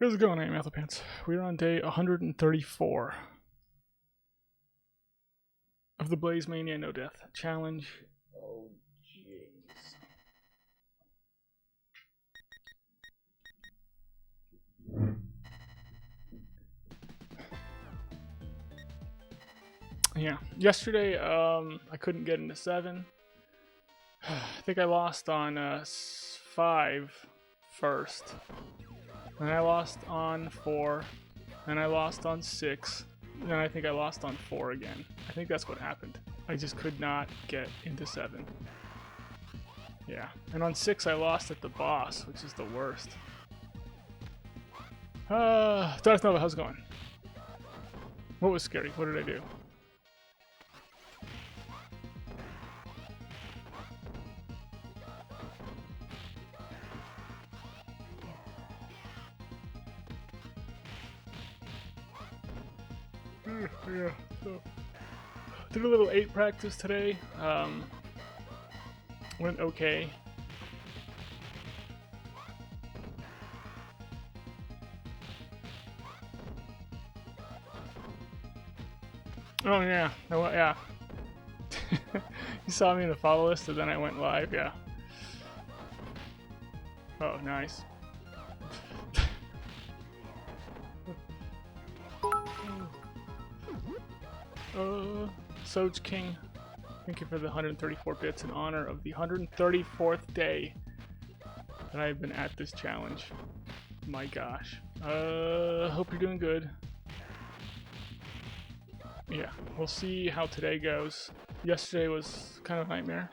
How's it going, I'm Anthopants? We're on day 134 of the Blaze Mania No Death Challenge. Oh, jeez. Yeah, yesterday I couldn't get into 7. I think I lost on 5 first. Then I lost on 4. Then I lost on 6. Then I think I lost on 4 again. I think that's what happened. I just could not get into 7. Yeah. And on 6 I lost at the boss, which is the worst. Darth Nova, how's it going? What was scary? What did I do? Yeah. So, did a little 8 practice today. Went okay. Oh yeah, yeah. You saw me in the follow list, and then I went live. Yeah. Oh, nice. Soj King, thank you for the 134 bits in honor of the 134th day that I've been at this challenge. My gosh. Hope you're doing good. Yeah, we'll see how today goes. Yesterday was kind of a nightmare.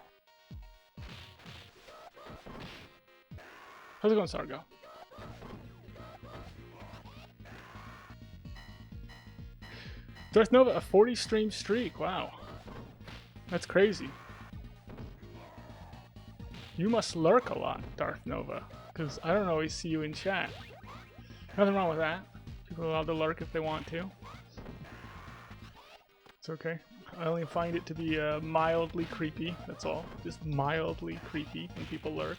How's it going, Sargo? Darth Nova, a 40 stream streak. Wow. That's crazy. You must lurk a lot, Darth Nova, because I don't always see you in chat. Nothing wrong with that. People are allowed to lurk if they want to. It's okay. I only find it to be mildly creepy, that's all. Just mildly creepy when people lurk.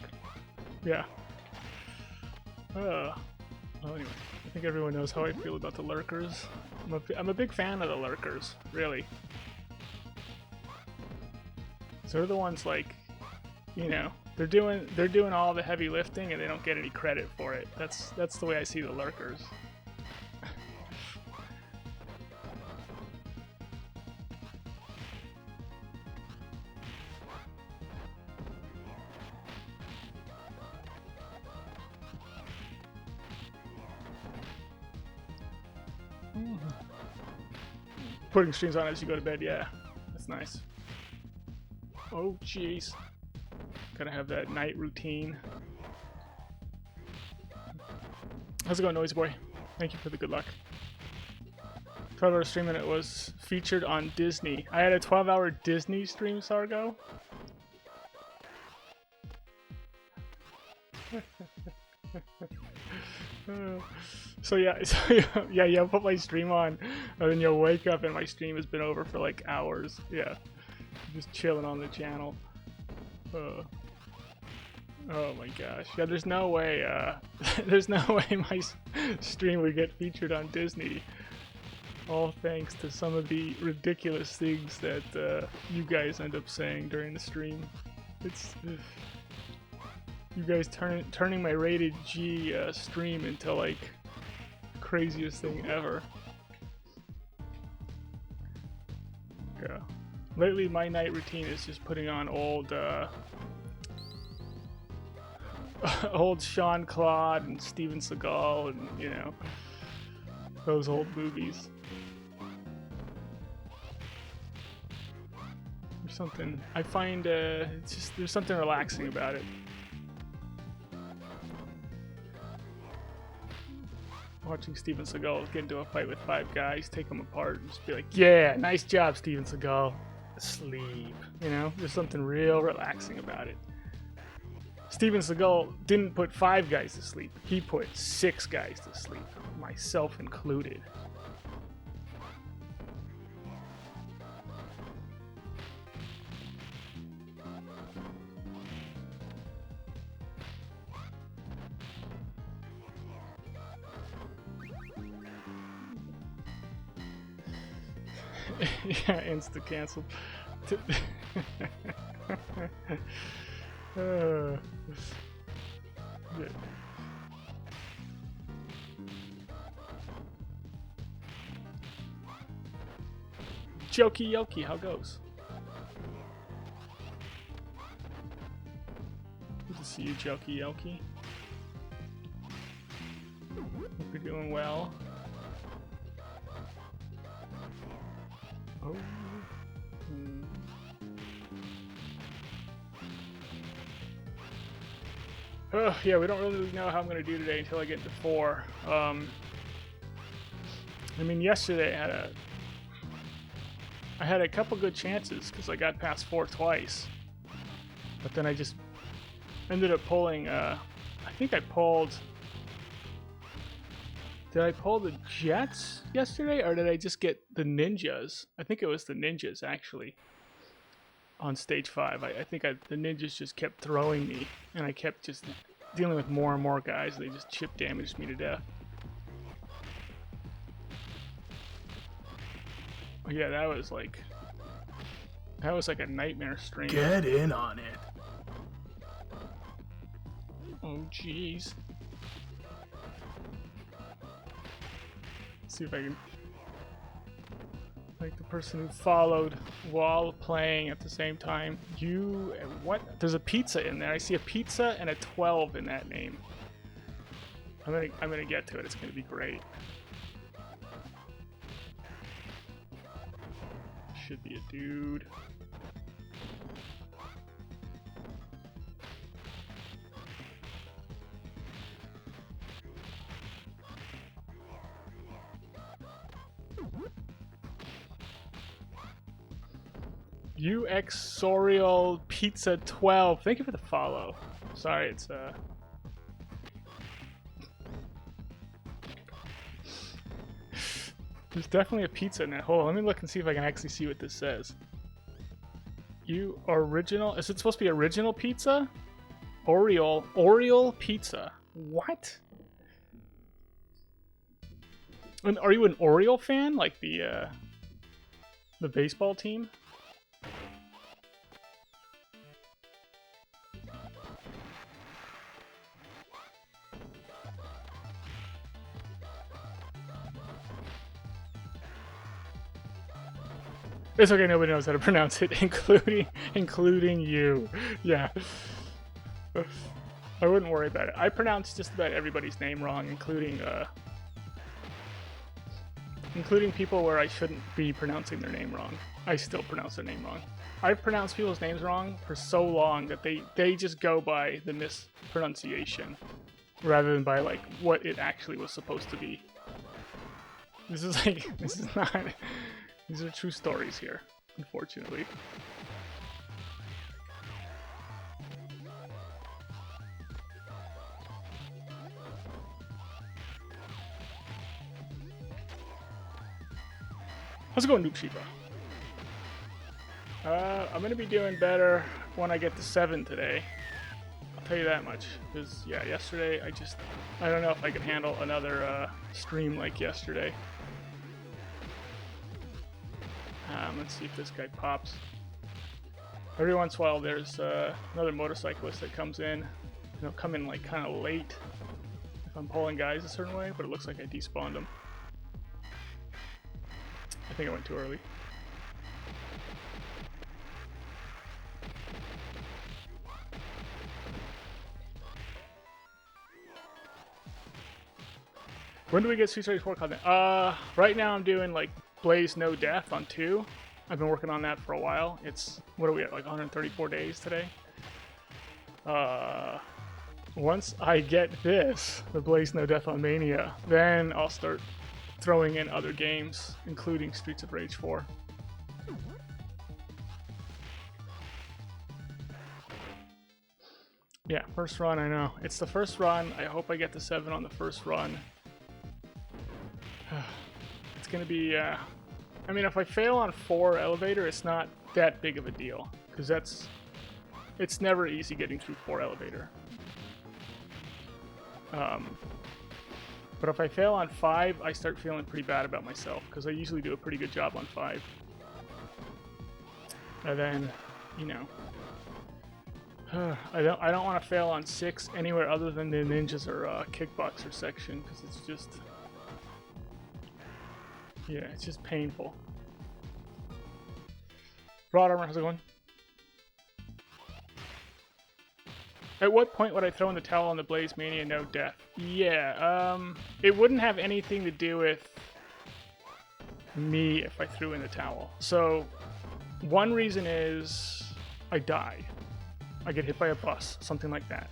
Yeah. Well, anyway. I think everyone knows how I feel about the lurkers. I'm a big fan of the lurkers, really. So they're the ones, like, you know, they're doing all the heavy lifting and they don't get any credit for it. That's the way I see the lurkers. Putting streams on as you go to bed, yeah. That's nice. Oh, jeez. Gotta have that night routine. How's it going, Noisy Boy? Thank you for the good luck. 12-hour stream and it was featured on Disney. I had a 12-hour Disney stream, Sargo. So yeah, I'll put my stream on, and then you'll wake up and my stream has been over for like hours. Yeah, just chilling on the channel. Oh my gosh, yeah. There's no way. There's no way my stream would get featured on Disney. All thanks to some of the ridiculous things that you guys end up saying during the stream. It's. You guys turning my rated G stream into like craziest thing ever. Yeah. Lately, my night routine is just putting on old old Sean Claude and Steven Seagal and, you know, those old movies. There's something I find it's just there's something relaxing about it. Watching Steven Seagal get into a fight with 5 guys, take them apart, and just be like, yeah, nice job, Steven Seagal. Sleep. You know, there's something real relaxing about it. Steven Seagal didn't put 5 guys to sleep. He put 6 guys to sleep, myself included. Yeah, insta canceled. uh, yeah. Jokey Yoki, how goes? Good to see you, Jokey Yoki. Hope you're doing well. Oh. Oh, yeah, we don't really know how I'm going to do today until I get to 4. I mean, yesterday I had a couple good chances because I got past 4 twice. But then I just ended up pulling, I think I pulled... Did I pull the Jets yesterday, or did I just get the Ninjas? I think it was the Ninjas, actually, on stage 5. I think the Ninjas just kept throwing me, and I kept just dealing with more and more guys. They just chip damaged me to death. Oh, yeah, that was like a nightmare stream. Get in on it. Oh, jeez. See if I can, like, the person who followed while playing at the same time. You, what? There's a pizza in there. I see a pizza and a 12 in that name. I'm gonna get to it. It's gonna be great. Should be a dude. UXorial Pizza 12. Thank you for the follow. Sorry, it's there's definitely a pizza in that hole. Let me look and see if I can actually see what this says. You original? Is it supposed to be original pizza? Oriole pizza. What? And are you an Oriole fan? Like the baseball team? It's okay, nobody knows how to pronounce it, including you. Yeah. I wouldn't worry about it. I pronounce just about everybody's name wrong, including people where I shouldn't be pronouncing their name wrong. I still pronounce their name wrong. I've pronounced people's names wrong for so long that they just go by the mispronunciation rather than by like what it actually was supposed to be. This is not... These are true stories here, unfortunately. How's it going, Noob Shiba? I'm going to be doing better when I get to 7 today. I'll tell you that much. Because, yeah, yesterday I don't know if I can handle another stream like yesterday. Let's see if this guy pops. Every once in a while there's another motorcyclist that comes in. They'll come in like kind of late if I'm pulling guys a certain way, but it looks like I despawned them. I think I went too early. When do we get Street Fighter 4 content? Right now I'm doing like Blaze No Death on 2. I've been working on that for a while. It's, what are we at, like 134 days today? Once I get this, the Blaze No Death on Mania, then I'll start throwing in other games, including Streets of Rage 4. Yeah, first run, I know. It's the first run. I hope I get to 7 on the first run. It's gonna be, I mean, if I fail on 4 elevator, it's not that big of a deal, because it's never easy getting through 4 elevator. But if I fail on 5, I start feeling pretty bad about myself, because I usually do a pretty good job on 5. And then, you know, I don't want to fail on 6 anywhere other than the ninjas or kickboxer section, because it's just, yeah, it's just painful. Rod Armor, how's it going? At what point would I throw in the towel on the Blaze Mania no death? Yeah, it wouldn't have anything to do with me if I threw in the towel. So, one reason is I die. I get hit by a bus, something like that.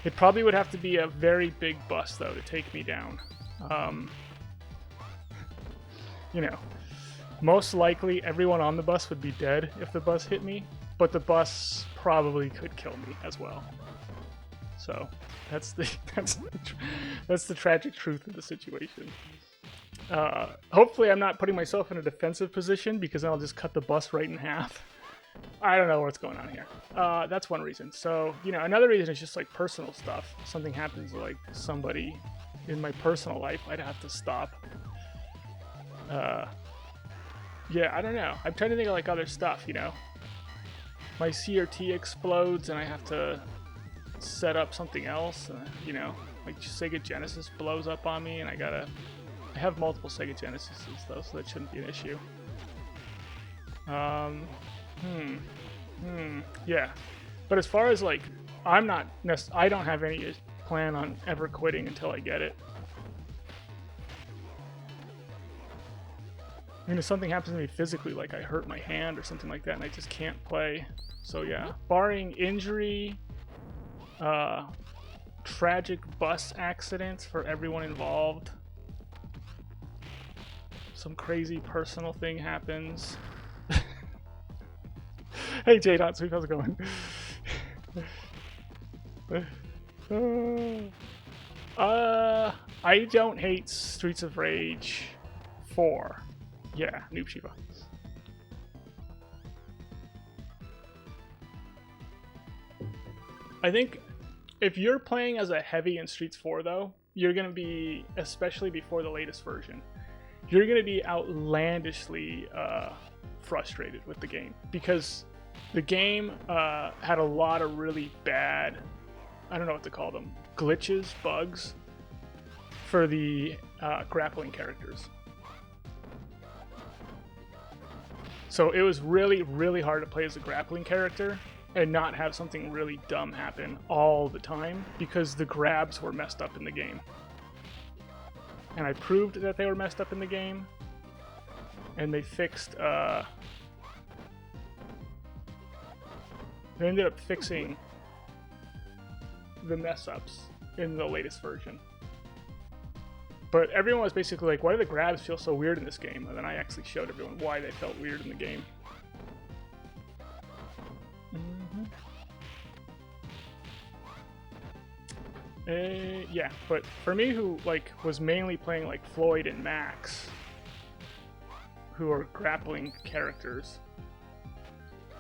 It probably would have to be a very big bus, though, to take me down. You know, most likely everyone on the bus would be dead if the bus hit me, but the bus probably could kill me as well. So that's the tragic truth of the situation. Hopefully I'm not putting myself in a defensive position, because then I'll just cut the bus right in half. I don't know what's going on here. That's one reason. So, you know, another reason is just like personal stuff. If something happens to like somebody in my personal life, I'd have to stop. Yeah, I don't know. I'm trying to think of like other stuff, you know. My CRT explodes and I have to set up something else. You know, like Sega Genesis blows up on me and I have multiple Sega Genesises though, so that shouldn't be an issue. Yeah. But as far as like, I don't have any plan on ever quitting until I get it. I mean, if something happens to me physically, like I hurt my hand or something like that, and I just can't play. So yeah, barring injury, tragic bus accidents for everyone involved, some crazy personal thing happens. Hey J-Dot, Sweet, how's it going? I don't hate Streets of Rage 4. Yeah, Noob Shiva. I think if you're playing as a heavy in Streets 4 though, you're going to be, especially before the latest version, you're going to be outlandishly frustrated with the game, because the game had a lot of really bad, I don't know what to call them, glitches, bugs, for the grappling characters. So it was really, really hard to play as a grappling character and not have something really dumb happen all the time, because the grabs were messed up in the game. And I proved that they were messed up in the game, and they fixed, they ended up fixing the mess-ups in the latest version. But everyone was basically like, why do the grabs feel so weird in this game? And then I actually showed everyone why they felt weird in the game. Yeah, but for me, who like was mainly playing like Floyd and Max, who are grappling characters,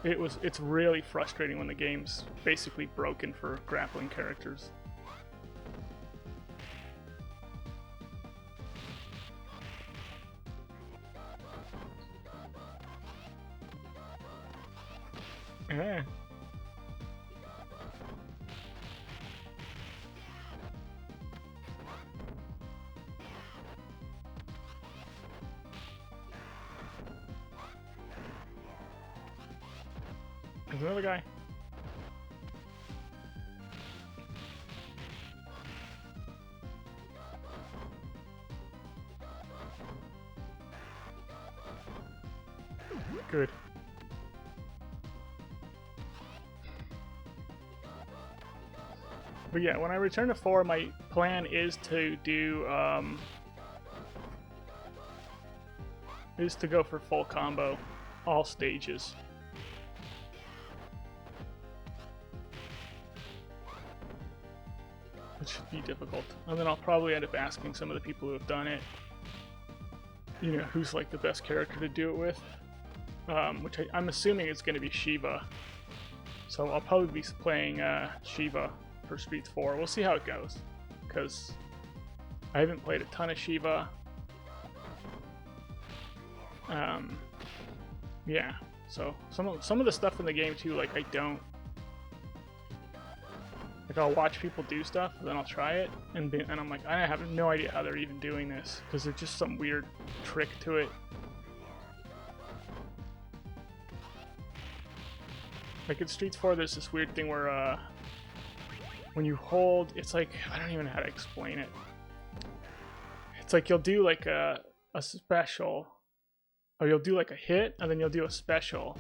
it's really frustrating when the game's basically broken for grappling characters. Yeah. There's another guy. Good. But yeah, when I return to 4, my plan is to do, is to go for full combo, all stages. Which should be difficult. And then I'll probably end up asking some of the people who have done it, you know, who's like the best character to do it with. Which I'm assuming it's going to be Shiva. So I'll probably be playing Shiva for Streets 4. We'll see how it goes, because I haven't played a ton of Shiva. Yeah, So some of the stuff in the game too, like I don't. Like I'll watch people do stuff, and then I'll try it, and I'm like, I have no idea how they're even doing this, because there's just some weird trick to it. Like in Streets 4, there's this weird thing where when you hold, it's like, I don't even know how to explain it. It's like you'll do like a special, or you'll do like a hit, and then you'll do a special.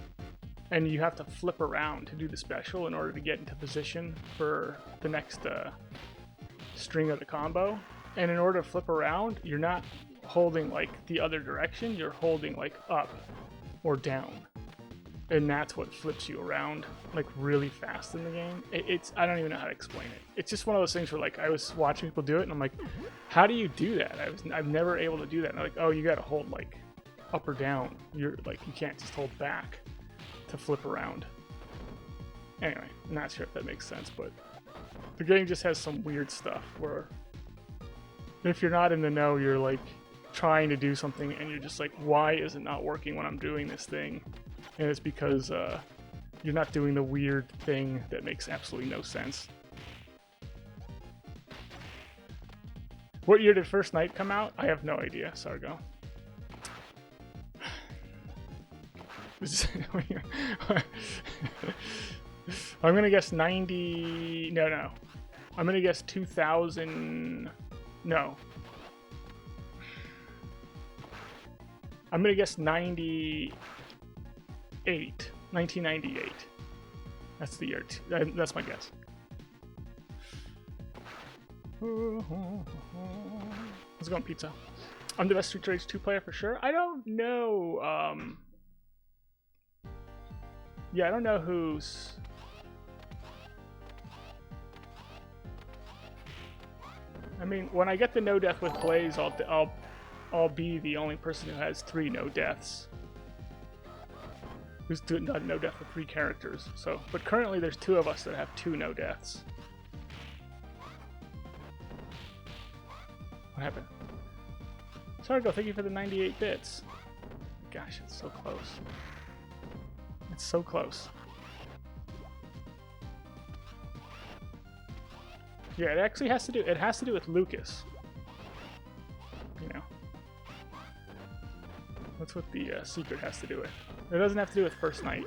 And you have to flip around to do the special in order to get into position for the next string of the combo. And in order to flip around, you're not holding like the other direction, you're holding like up or down. And that's what flips you around like really fast in the game. I don't even know how to explain it. It's just one of those things where like I was watching people do it and I'm like, how do you do that? I'm never able to do that. And they're like, oh, you gotta hold like up or down. You're like, you can't just hold back to flip around. Anyway, I'm not sure if that makes sense, but the game just has some weird stuff where if you're not in the know, you're like trying to do something and you're just like, why is it not working when I'm doing this thing? And it's because you're not doing the weird thing that makes absolutely no sense. What year did First Night come out? I have no idea, Sargo. I'm gonna guess 90. No. I'm gonna guess 2000. No. I'm gonna guess 98. 1998. That's the year. That's my guess. Let's go on pizza. I'm the best Street Rage 2 player for sure. I don't know. Yeah, I don't know who's. I mean, when I get the no death with Blaze, I'll be the only person who has 3 no deaths. Who's doing no death with 3 characters. So, but currently there's 2 of us that have 2 no deaths. What happened? Sargo, thank you for the 98 bits. Gosh, it's so close. It's so close. Yeah, it actually has to do. It has to do with Lucas. You know, that's what the secret has to do with. It doesn't have to do with First Night.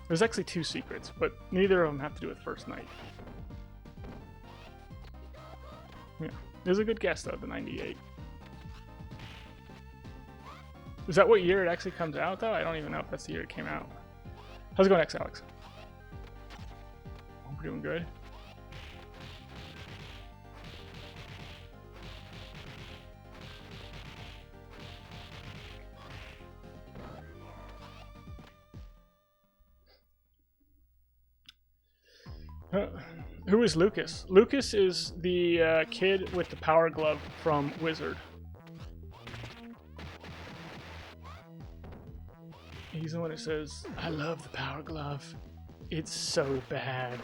There's actually 2 secrets, but neither of them have to do with First Night. Yeah, it was a good guess though. The 98. Is that what year it actually comes out, though? I don't even know if that's the year it came out. How's it going, Alex? Hope we're doing good. Who is Lucas? Lucas is the kid with the power glove from Wizard. He's the one who says, I love the power glove. It's so bad.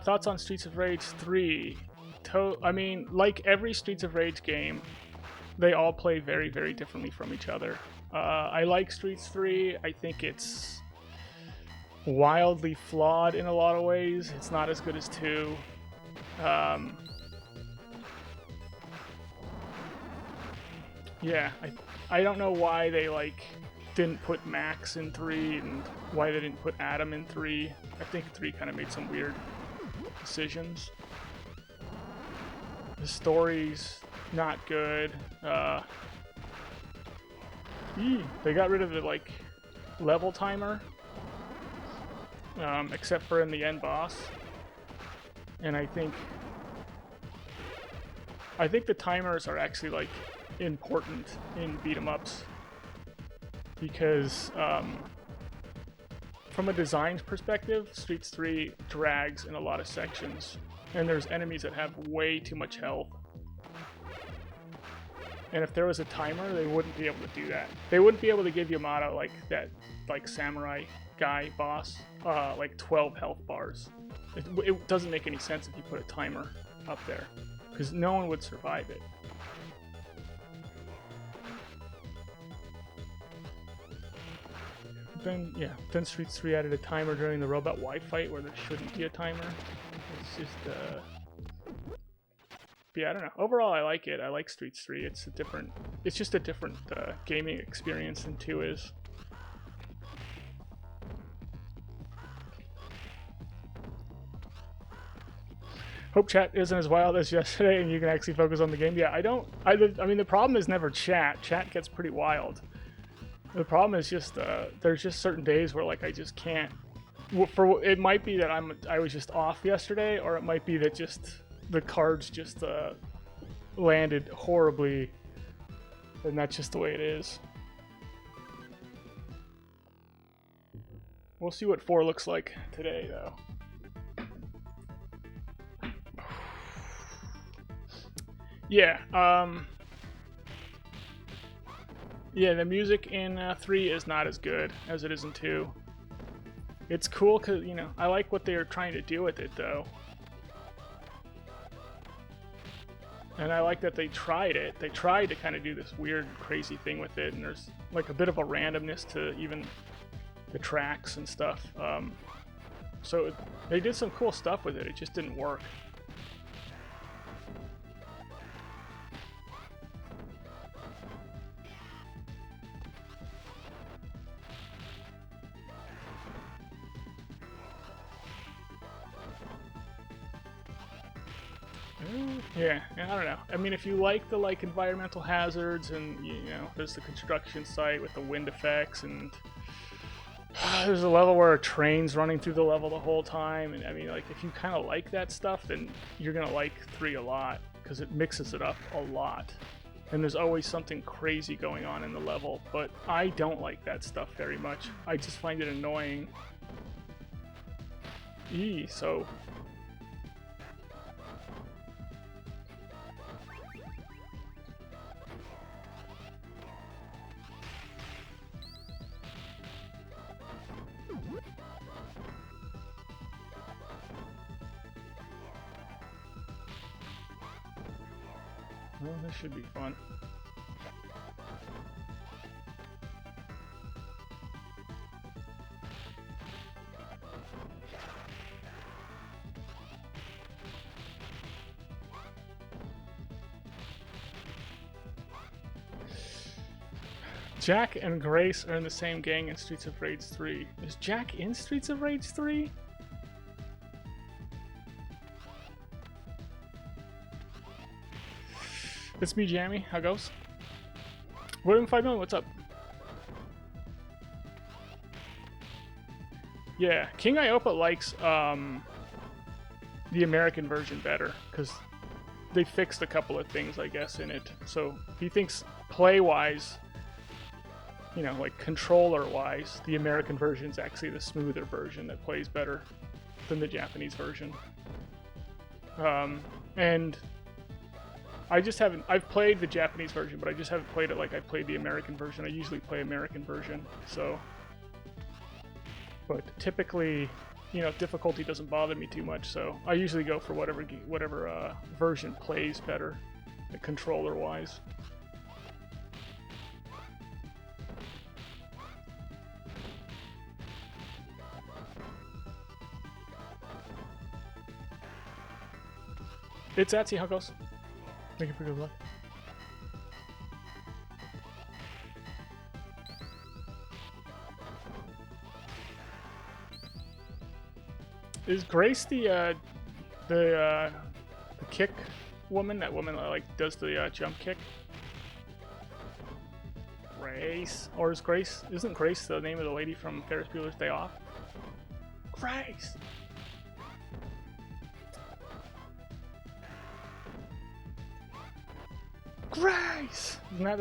Thoughts on Streets of Rage 3? I mean, like every Streets of Rage game, they all play very, very differently from each other. I like Streets 3. I think it's wildly flawed in a lot of ways. It's not as good as 2. Yeah, I don't know why they didn't put Max in 3 and why they didn't put Adam in 3. I think 3 kind of made some weird decisions. The story's not good. They got rid of the level timer, except for in the end boss. And I think the timers are actually important in beat 'em ups because from a design perspective, Streets 3 drags in a lot of sections, and there's enemies that have way too much health. And if there was a timer, they wouldn't be able to do that. They wouldn't be able to give Yamato like that, like samurai guy boss, like 12 health bars. It doesn't make any sense if you put a timer up there, because no one would survive it. Then Streets 3 added a timer during the Robot Y fight where there shouldn't be a timer. It's just, yeah, I don't know. Overall, I like it. I like Streets 3. It's just a different gaming experience than 2 is. Hope chat isn't as wild as yesterday and you can actually focus on the game. Yeah, I mean, the problem is never chat. Chat gets pretty wild. The problem is just there's just certain days where like I just can't. It might be that I was just off yesterday, or it might be that just the cards just landed horribly, and that's just the way it is. We'll see what 4 looks like today, though. Yeah. Yeah, the music in 3 is not as good as it is in 2. It's cool because, you know, I like what they're trying to do with it, though. And I like that they tried it. They tried to kind of do this weird, crazy thing with it, and there's like a bit of a randomness to even the tracks and stuff. So they did some cool stuff with it. It just didn't work. Yeah, I don't know. I mean, if you like the environmental hazards and you know, there's the construction site with the wind effects, and there's a level where a train's running through the level the whole time, and I mean, like, if you kind of like that stuff, then you're gonna like 3 a lot because it mixes it up a lot, and there's always something crazy going on in the level. But I don't like that stuff very much. I just find it annoying. So. Well, this should be fun. Jack and Grace are in the same gang in Streets of Rage 3. Is Jack in Streets of Rage 3? It's me, Jammy. How goes? William 5 million, what's up? Yeah, King Iopa likes the American version better because they fixed a couple of things, I guess, in it. So he thinks play-wise, you know, like controller-wise, the American version is actually the smoother version that plays better than the Japanese version. And I just haven't. I've played the Japanese version, but I just haven't played it like I played the American version. I usually play American version, so. But typically, you know, difficulty doesn't bother me too much, so I usually go for whatever version plays better, controller-wise. It's Atsy, how goes? Thank you for good luck. Is Grace the kick woman? That woman that like does the jump kick? Grace, or is Grace? Isn't Grace the name of the lady from Ferris Bueller's Day Off? Grace. Grace! Isn't that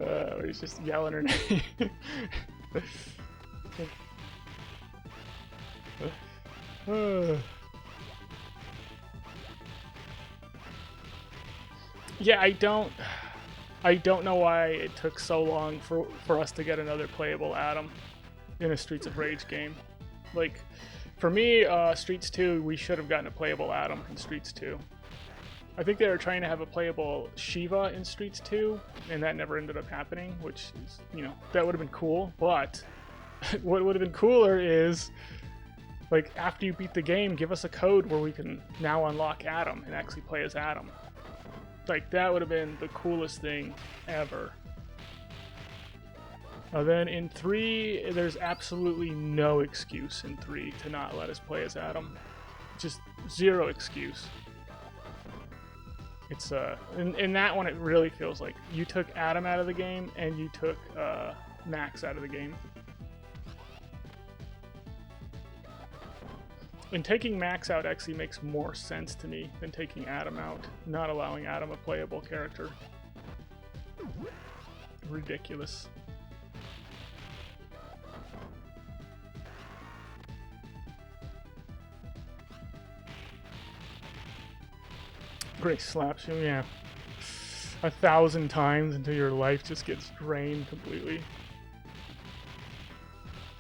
a... he's just yelling her name. Yeah, I don't know why it took so long for us to get another playable Adam in a Streets of Rage game. Like, for me, Streets 2, we should have gotten a playable Adam in Streets 2. I think they were trying to have a playable Shiva in Streets 2, and that never ended up happening, which is, you know, that would have been cool, but what would have been cooler is, like, after you beat the game, give us a code where we can now unlock Adam and actually play as Adam. Like, that would have been the coolest thing ever. Then in 3, there's absolutely no excuse in 3 to not let us play as Adam. Just zero excuse. It's in that one it really feels like you took Adam out of the game and you took Max out of the game. And taking Max out actually makes more sense to me than taking Adam out, not allowing Adam a playable character. Ridiculous. Grace slaps you, yeah. 1,000 times until your life just gets drained completely.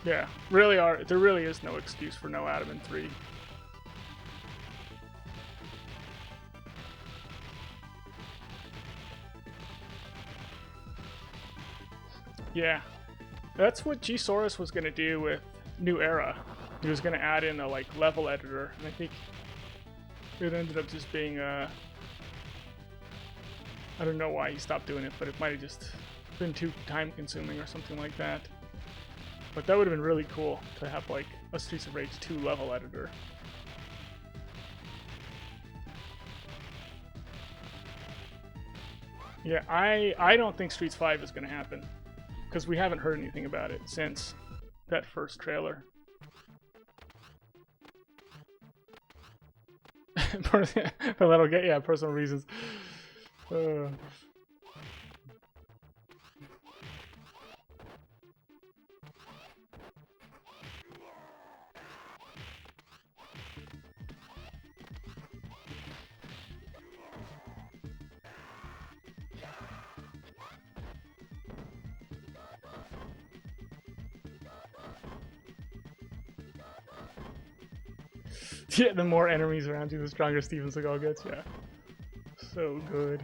Yeah, there really is no excuse for no Adam in 3. Yeah, that's what G-Saurus was gonna do with New Era. He was gonna add in a like level editor, and I think it ended up just being I don't know why he stopped doing it, but it might have just been too time consuming or something like that. But that would have been really cool to have like a Streets of Rage 2 level editor. Yeah, I don't think Streets 5 is going to happen, because we haven't heard anything about it since that first trailer. But that'll get, yeah, personal reasons. Yeah, the more enemies around you, the stronger Steven Seagal gets, yeah. So good.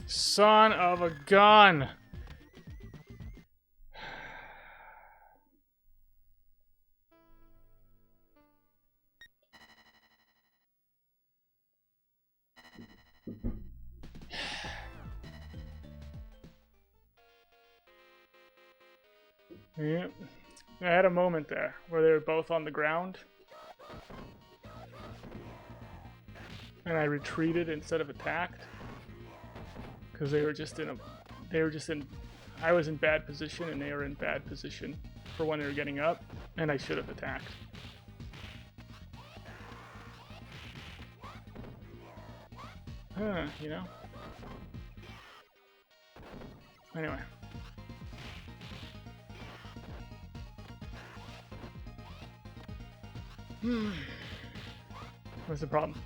Son of a gun! Yep. I had a moment there where they were both on the ground. And I retreated instead of attacked. because they were just in I was in bad position and they were in bad position for when they were getting up, and I should have attacked. You know? Anyway. What's the problem?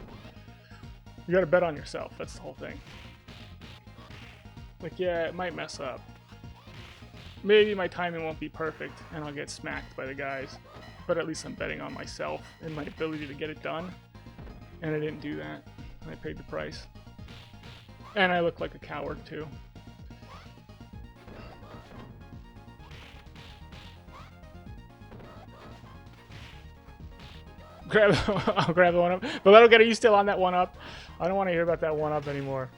You gotta bet on yourself, that's the whole thing. Like, yeah, it might mess up. Maybe my timing won't be perfect and I'll get smacked by the guys, but at least I'm betting on myself and my ability to get it done. And I didn't do that. I paid the price. And I look like a coward too. I'll grab the one up. But Little Get, are you still on that one up? I don't want to hear about that one up anymore.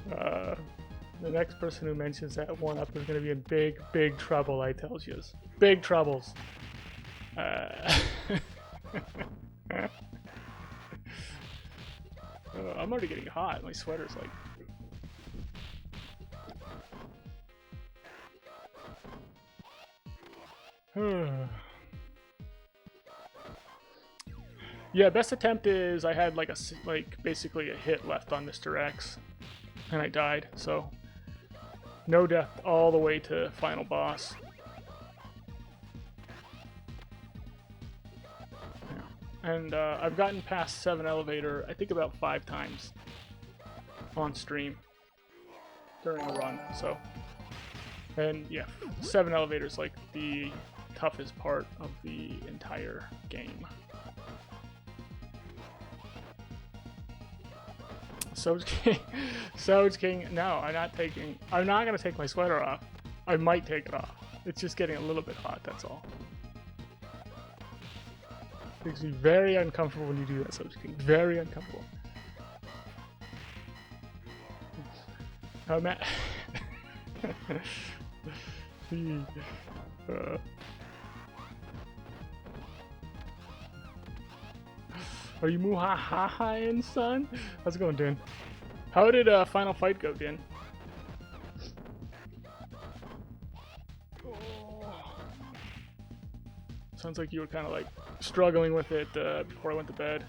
The next person who mentions that one up is going to be in big, big trouble, I tells you. Big troubles. I'm already getting hot. My sweater's like... Yeah, best attempt is I had like basically a hit left on Mr. X, and I died. So no death all the way to final boss. Yeah. And I've gotten past 7 elevator, I think about 5 times on stream during a run. So, and yeah, 7 elevators like the toughest part of the entire game. Soj King, Soj King, no, I'm not gonna take my sweater off. I might take it off. It's just getting a little bit hot, that's all. It makes me very uncomfortable when you do that, Soj King. Very uncomfortable. Oh, Matt. Are you muhahahaing, son? How's it going, Din? How did Final Fight go, Din? Oh. Sounds like you were kind of like struggling with it before I went to bed.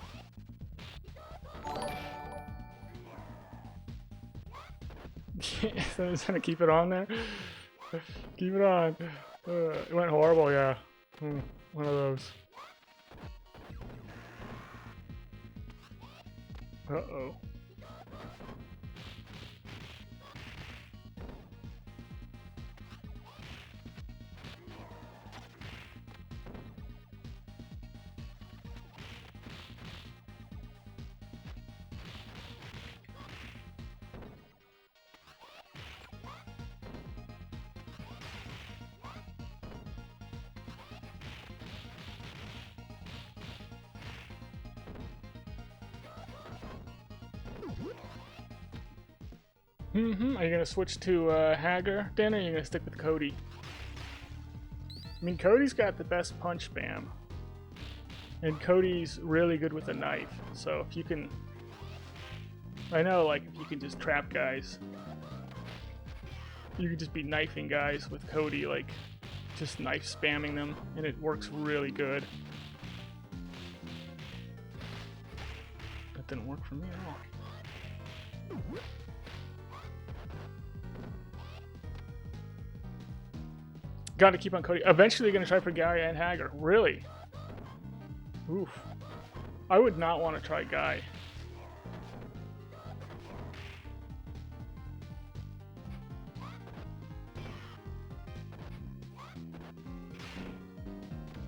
Someone's gonna keep it on there? Keep it on. It went horrible, yeah. One of those. Uh-oh. Are you gonna switch to Hager, Dan, or are you gonna stick with Cody? I mean, Cody's got the best punch spam, and Cody's really good with a knife. So if you can, I know, like if you can just trap guys, you could just be knifing guys with Cody, like just knife spamming them, and it works really good. That didn't work for me at all. Gotta keep on Cody. Eventually gonna try for Guy and Hager. Really? Oof. I would not want to try Guy.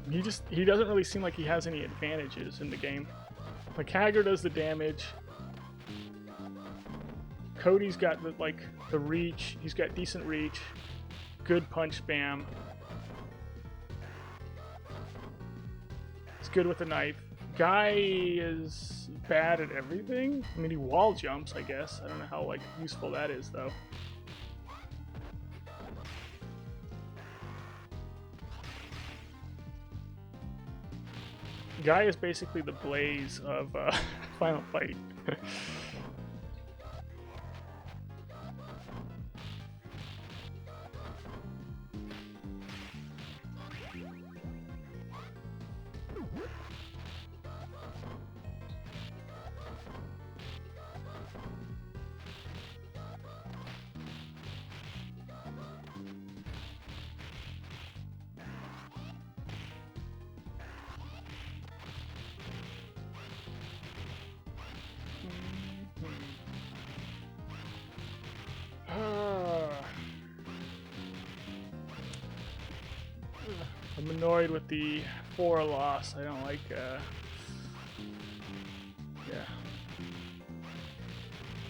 He doesn't really seem like he has any advantages in the game. Like Hager does the damage. Cody's got the reach. He's got decent reach. Good punch spam. He's good with a knife. Guy is bad at everything. I mean, he wall jumps, I guess. I don't know how useful that is, though. Guy is basically the Blaze of Final Fight. I'm annoyed with the 4 loss. I don't like, yeah.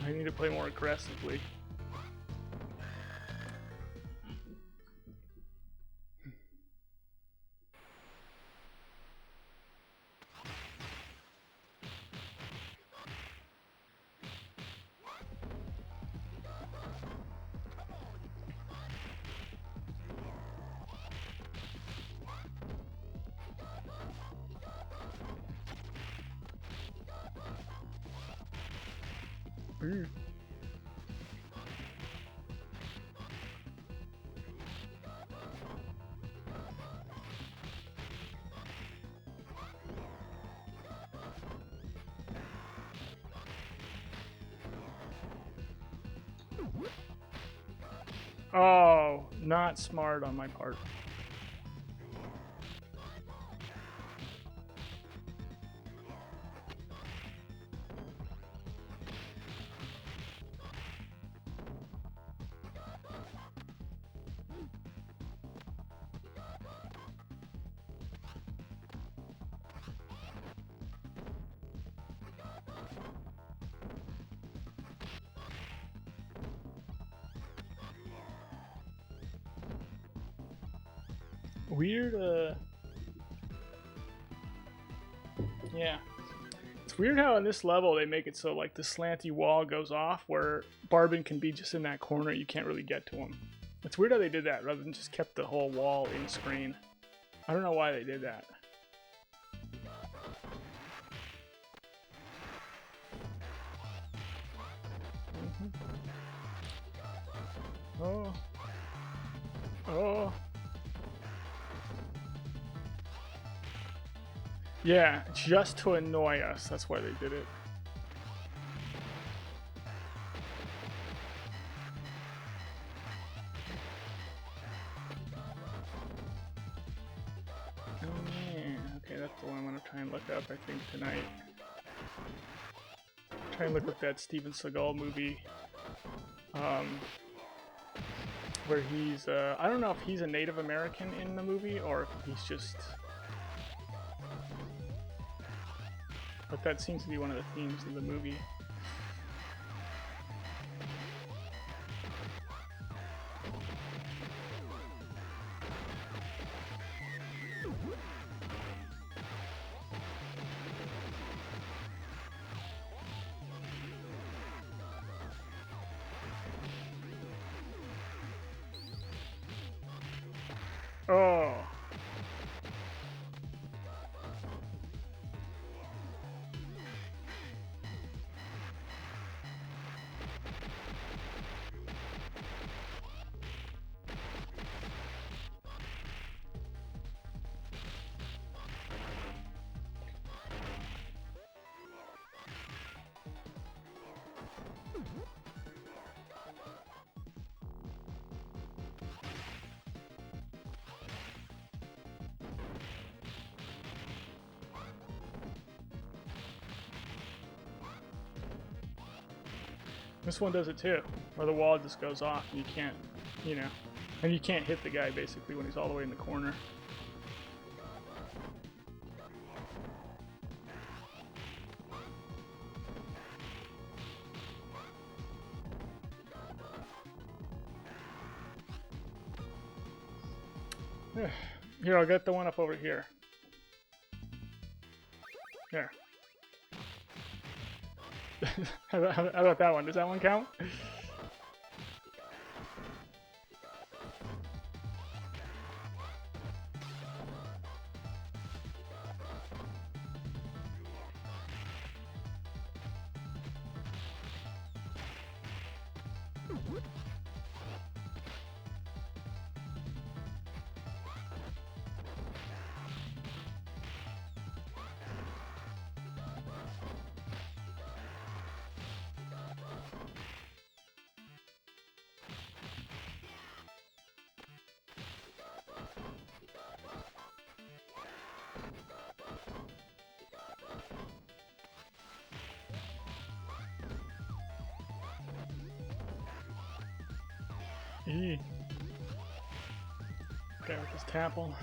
I need to play more aggressively. Ooh. Oh, not smart on my part. Weird, yeah. It's weird how in this level they make it so like the slanty wall goes off where Barbin can be just in that corner, you can't really get to him. It's weird how they did that rather than just kept the whole wall in screen. I don't know why they did that. Oh. Oh. Yeah, just to annoy us. That's why they did it. Oh man. Okay, that's the one I'm gonna try and look up, I think, tonight. Try and look up that Steven Seagal movie. Where he's, I don't know if he's a Native American in the movie or if he's just... But that seems to be one of the themes of the movie. Oh. This one does it too, where the wall just goes off and you can't, you know, and you can't hit the guy basically when he's all the way in the corner. Here, I'll get the one up over here. Here. How about that one? Does that one count? Okay, with this Tapple.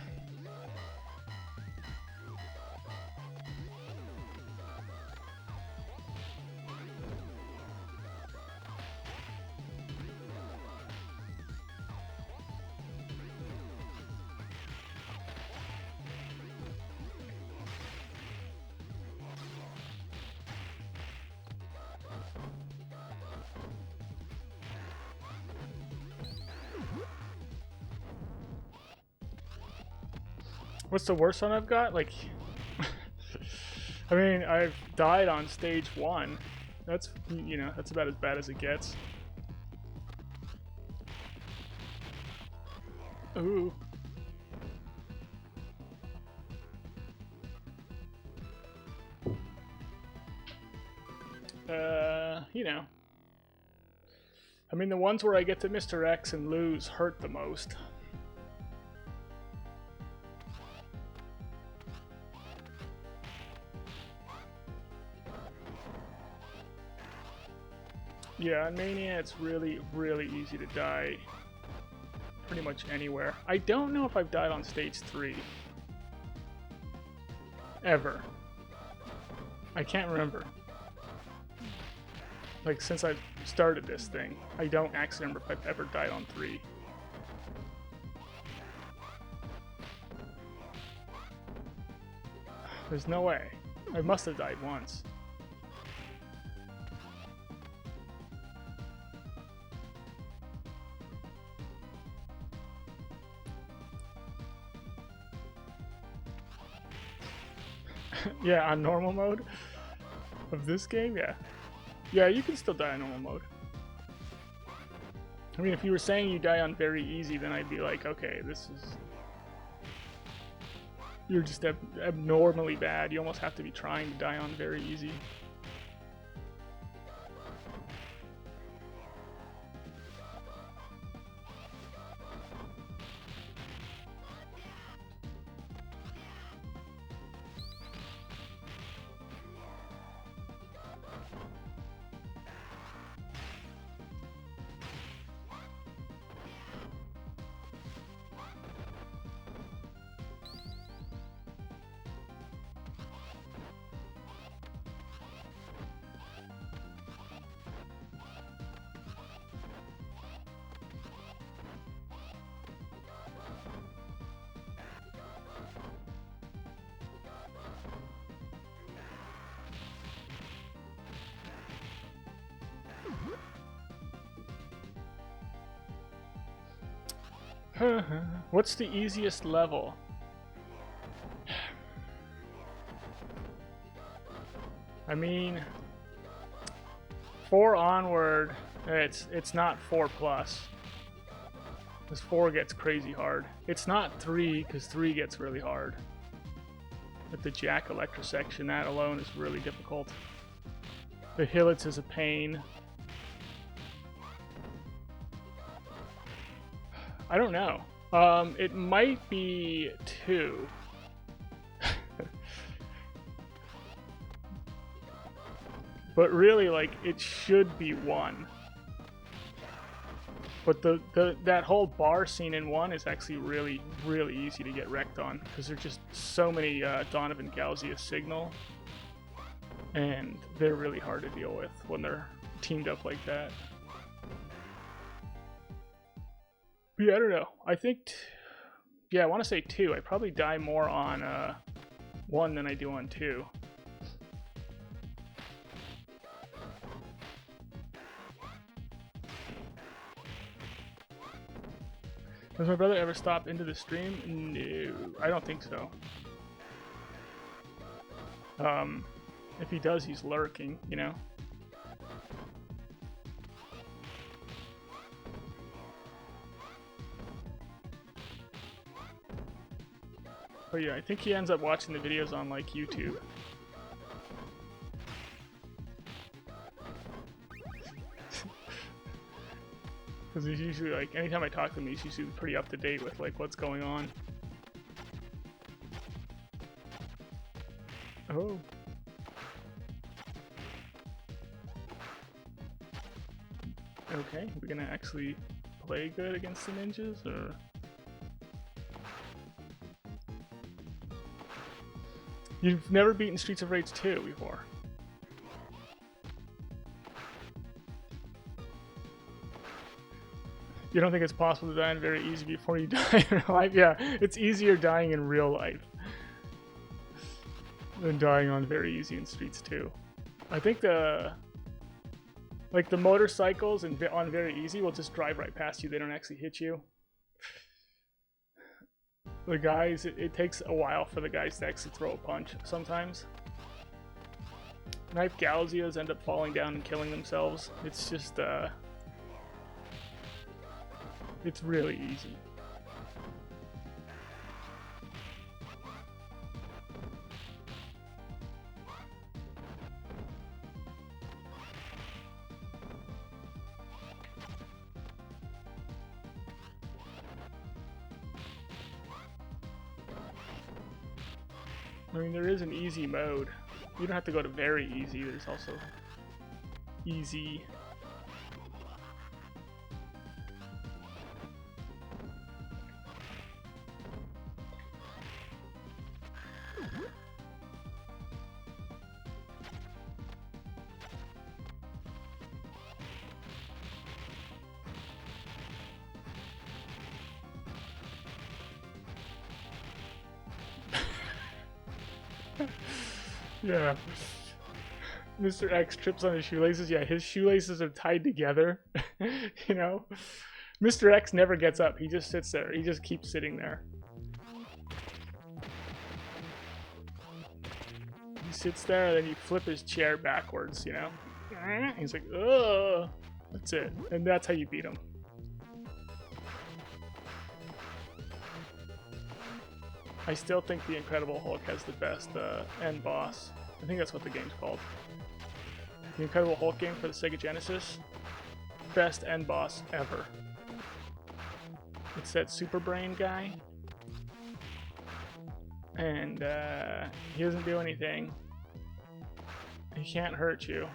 What's the worst one I've got? Like, I mean, I've died on stage 1. That's, you know, that's about as bad as it gets. Ooh. You know. I mean, the ones where I get to Mr. X and lose hurt the most. Yeah, on Mania it's really, really easy to die pretty much anywhere. I don't know if I've died on stage 3. Ever. I can't remember. Like, since I've started this thing, I don't actually remember if I've ever died on 3. There's no way. I must have died once. Yeah, on normal mode of this game, yeah. Yeah, you can still die on normal mode. I mean, if you were saying you die on very easy, then I'd be like, okay, this is... You're just abnormally bad. You almost have to be trying to die on very easy. What's the easiest level? I mean, 4 onward, it's not 4 plus. Because 4 gets crazy hard. It's not 3, because 3 gets really hard. But the Jack Electra section, that alone is really difficult. The Hillets is a pain. I don't know. It might be 2. But really, like, it should be 1. But that whole bar scene in 1 is actually really, really easy to get wrecked on. Because there's just so many Donovan Gauzia signal. And they're really hard to deal with when they're teamed up like that. But yeah, I don't know. I think, yeah, I want to say 2. I probably die more on 1 than I do on 2. Does my brother ever stop into the stream? No, I don't think so. If he does, he's lurking, you know? But yeah, I think he ends up watching the videos on, like, YouTube. Because he's usually, like, anytime I talk to him, he's usually pretty up to date with, like, what's going on. Oh. Okay, we're gonna actually play good against the ninjas, or... You've never beaten Streets of Rage 2 before. You don't think it's possible to die in very easy before you die in real life? Yeah, it's easier dying in real life than dying on very easy in Streets 2. I think the motorcycles on very easy will just drive right past you. They don't actually hit you. The guys, it takes a while for the guys to actually throw a punch sometimes. Knife Gauzias end up falling down and killing themselves. It's just, it's really easy. I mean, there is an easy mode. You don't have to go to very easy. There's also easy. Yeah. Mr. X trips on his shoelaces. Yeah, his shoelaces are tied together. You know? Mr. X never gets up. He just sits there. He just keeps sitting there. He sits there and then you flip his chair backwards, you know? He's like, ugh. That's it. And that's how you beat him. I still think the Incredible Hulk has the best end boss. I think that's what the game's called. The Incredible Hulk game for the Sega Genesis. Best end boss ever. It's that Super Brain guy. And he doesn't do anything. He can't hurt you.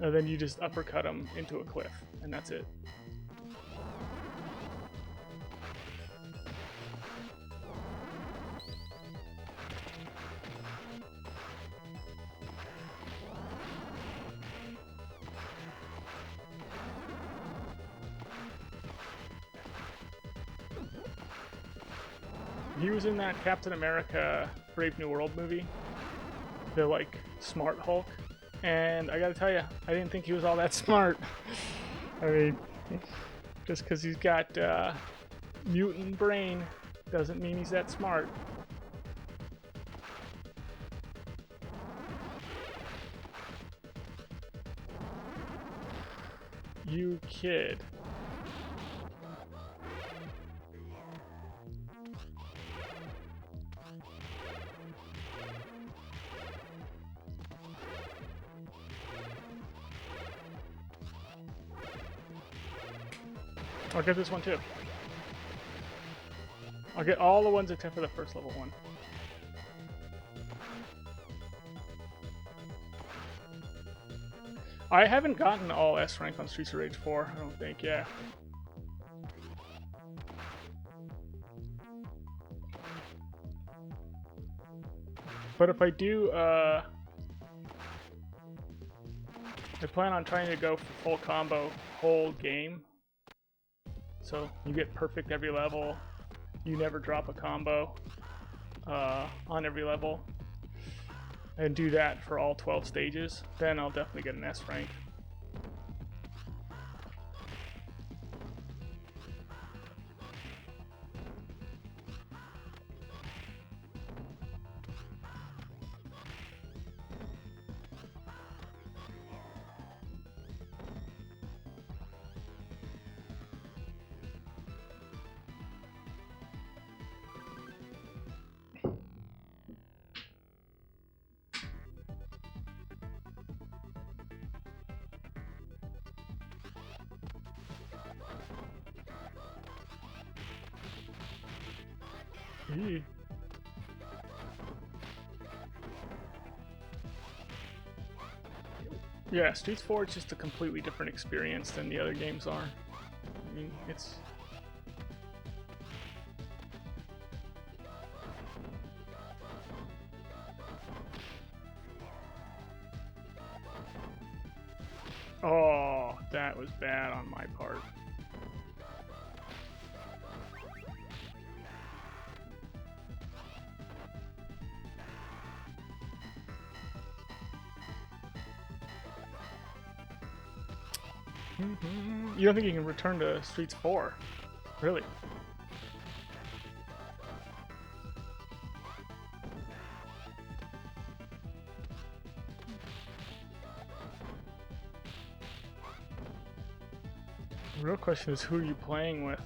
And then you just uppercut him into a cliff. And that's it. He was in that Captain America Brave New World movie, the like smart Hulk, and I gotta tell you, I didn't think he was all that smart. I mean, just because he's got mutant brain doesn't mean he's that smart. You kid. I'll get this one too. I'll get all the ones except for the first level one. I haven't gotten all S rank on Streets of Rage 4, I don't think, yeah. But if I do, I plan on trying to go for full combo whole game. So you get perfect every level, you never drop a combo on every level, and do that for all 12 stages, then I'll definitely get an S rank. Yeah, Streets 4 is just a completely different experience than the other games are. I mean, it's... Oh, that was bad on my part. You don't think you can return to Streets 4? Really? The real question is, who are you playing with?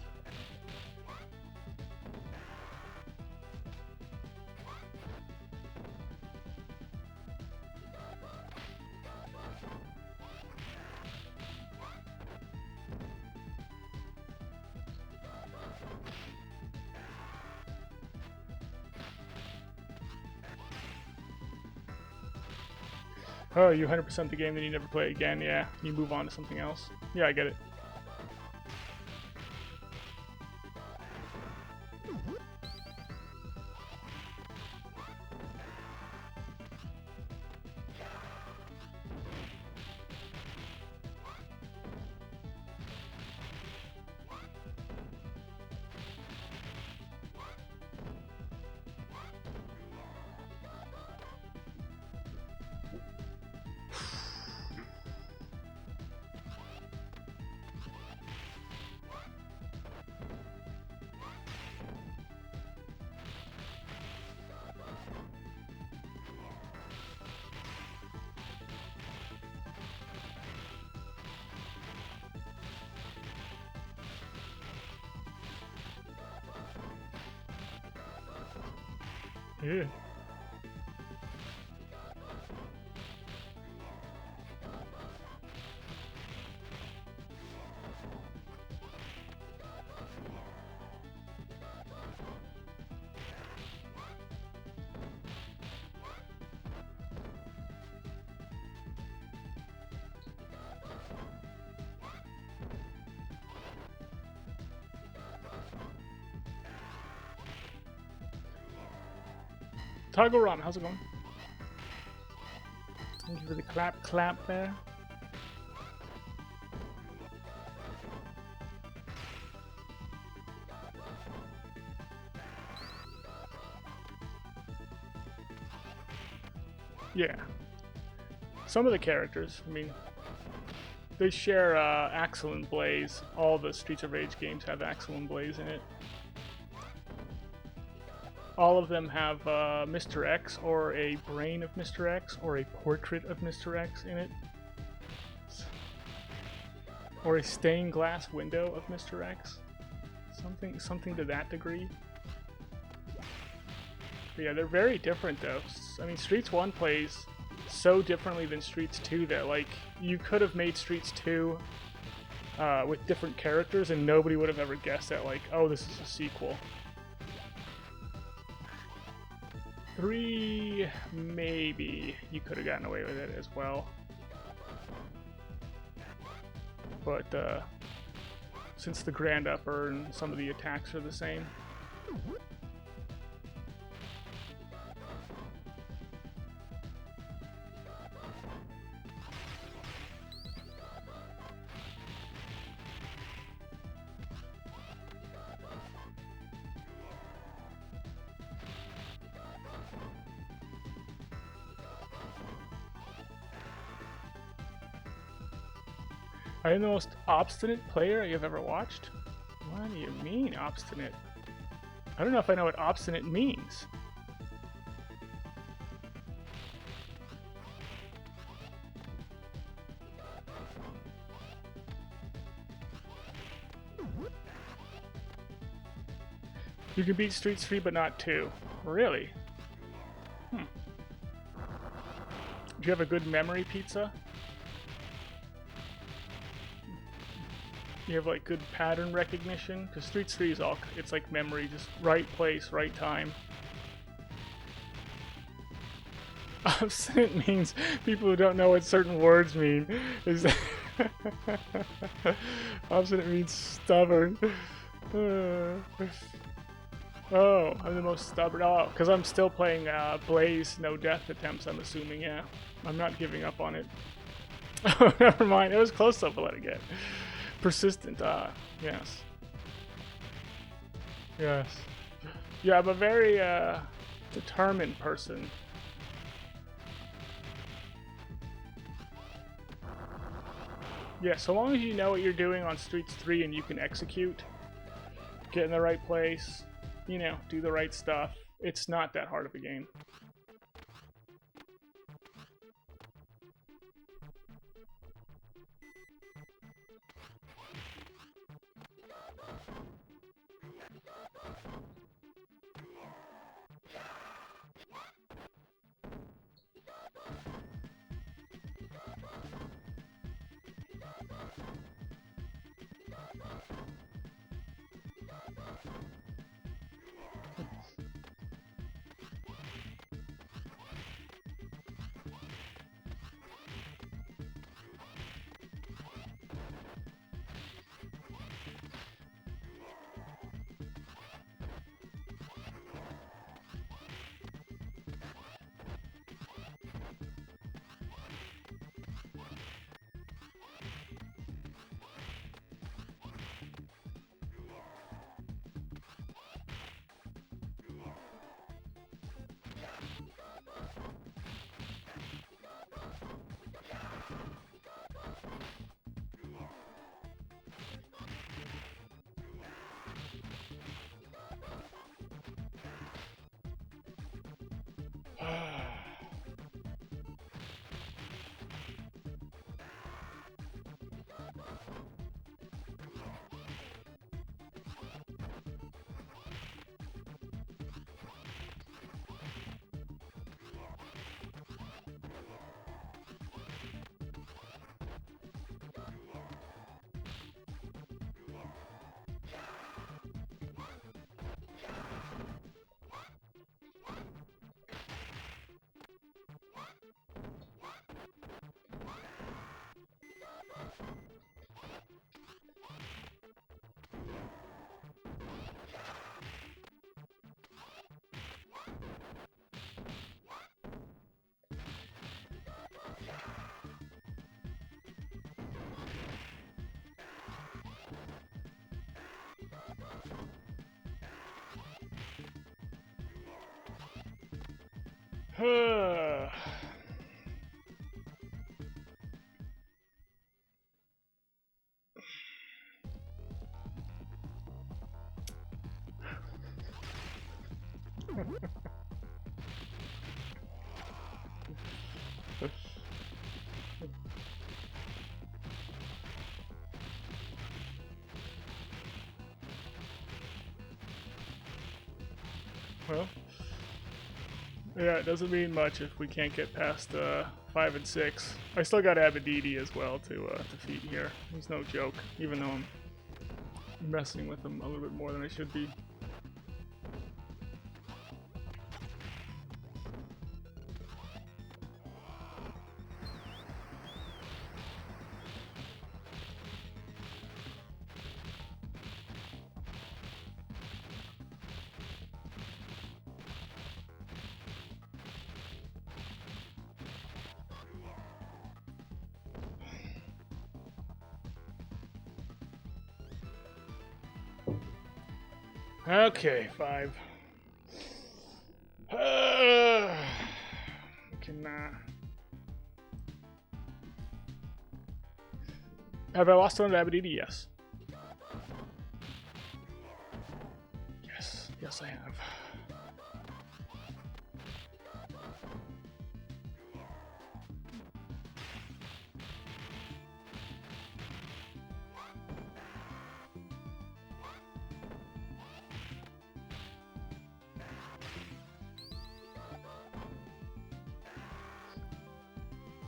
Oh, you 100% the game, then you never play it again. Yeah, you move on to something else. Yeah, I get it. Yeah. Toggle Run, how's it going? Thank you for the clap there. Yeah. Some of the characters, I mean, they share Axel and Blaze. All the Streets of Rage games have Axel and Blaze in it. All of them have Mr. X, or a brain of Mr. X, or a portrait of Mr. X in it. Or a stained glass window of Mr. X. Something to that degree. But yeah, they're very different though. I mean, Streets 1 plays so differently than Streets 2 that, like, you could have made Streets 2 with different characters and nobody would have ever guessed that, like, oh, this is a sequel. 3, maybe you could have gotten away with it as well. But since the Grand Upper and some of the attacks are the same. I am the most obstinate player you've ever watched? What do you mean, obstinate? I don't know if I know what obstinate means. You can beat Streets 3 but not 2. Really? Do you have a good memory, Pizza? You have like good pattern recognition? Because Streets 3 is all, it's like memory, just right place, right time. Obstinate means people who don't know what certain words mean. Is obstinate means stubborn. Oh, I'm the most stubborn. Oh, because I'm still playing Blaze No Death Attempts, I'm assuming, yeah. I'm not giving up on it. Oh, never mind. It was close enough to let it get. Persistent. Yes. Yes. Yeah, I'm a very determined person. Yeah, so long as you know what you're doing on Streets 3 and you can execute, get in the right place, you know, do the right stuff, it's not that hard of a game. Well, yeah, it doesn't mean much if we can't get past 5 and 6. I still got Abadidi as well to defeat here. He's no joke, even though I'm messing with him a little bit more than I should be. Okay, 5. Can have I lost on Abadidi? Yes. Yes, I have.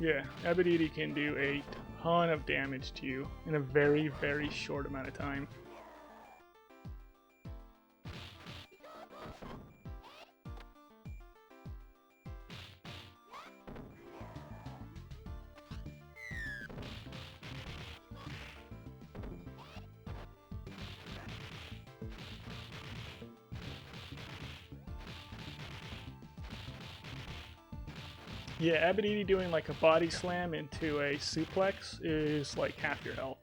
Yeah, Abadidi can do a ton of damage to you in a very, very short amount of time. Yeah, Abedini doing like a body slam into a suplex is like half your health.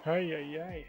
Ay, ay, ay.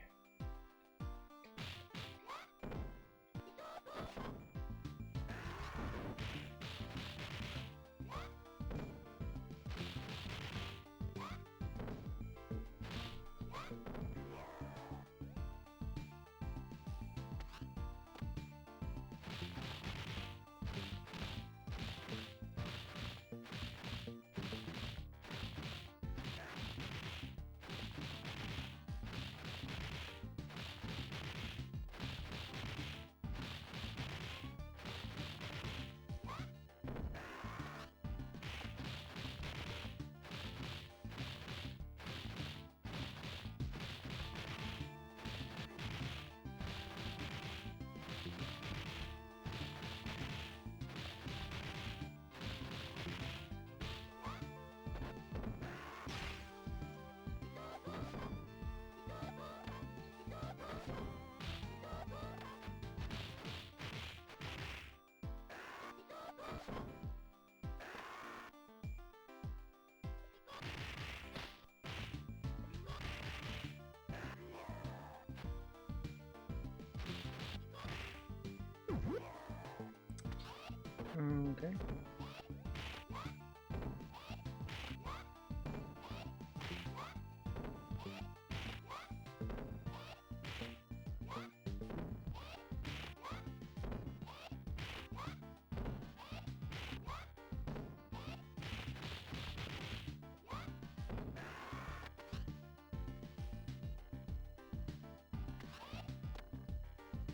Okay.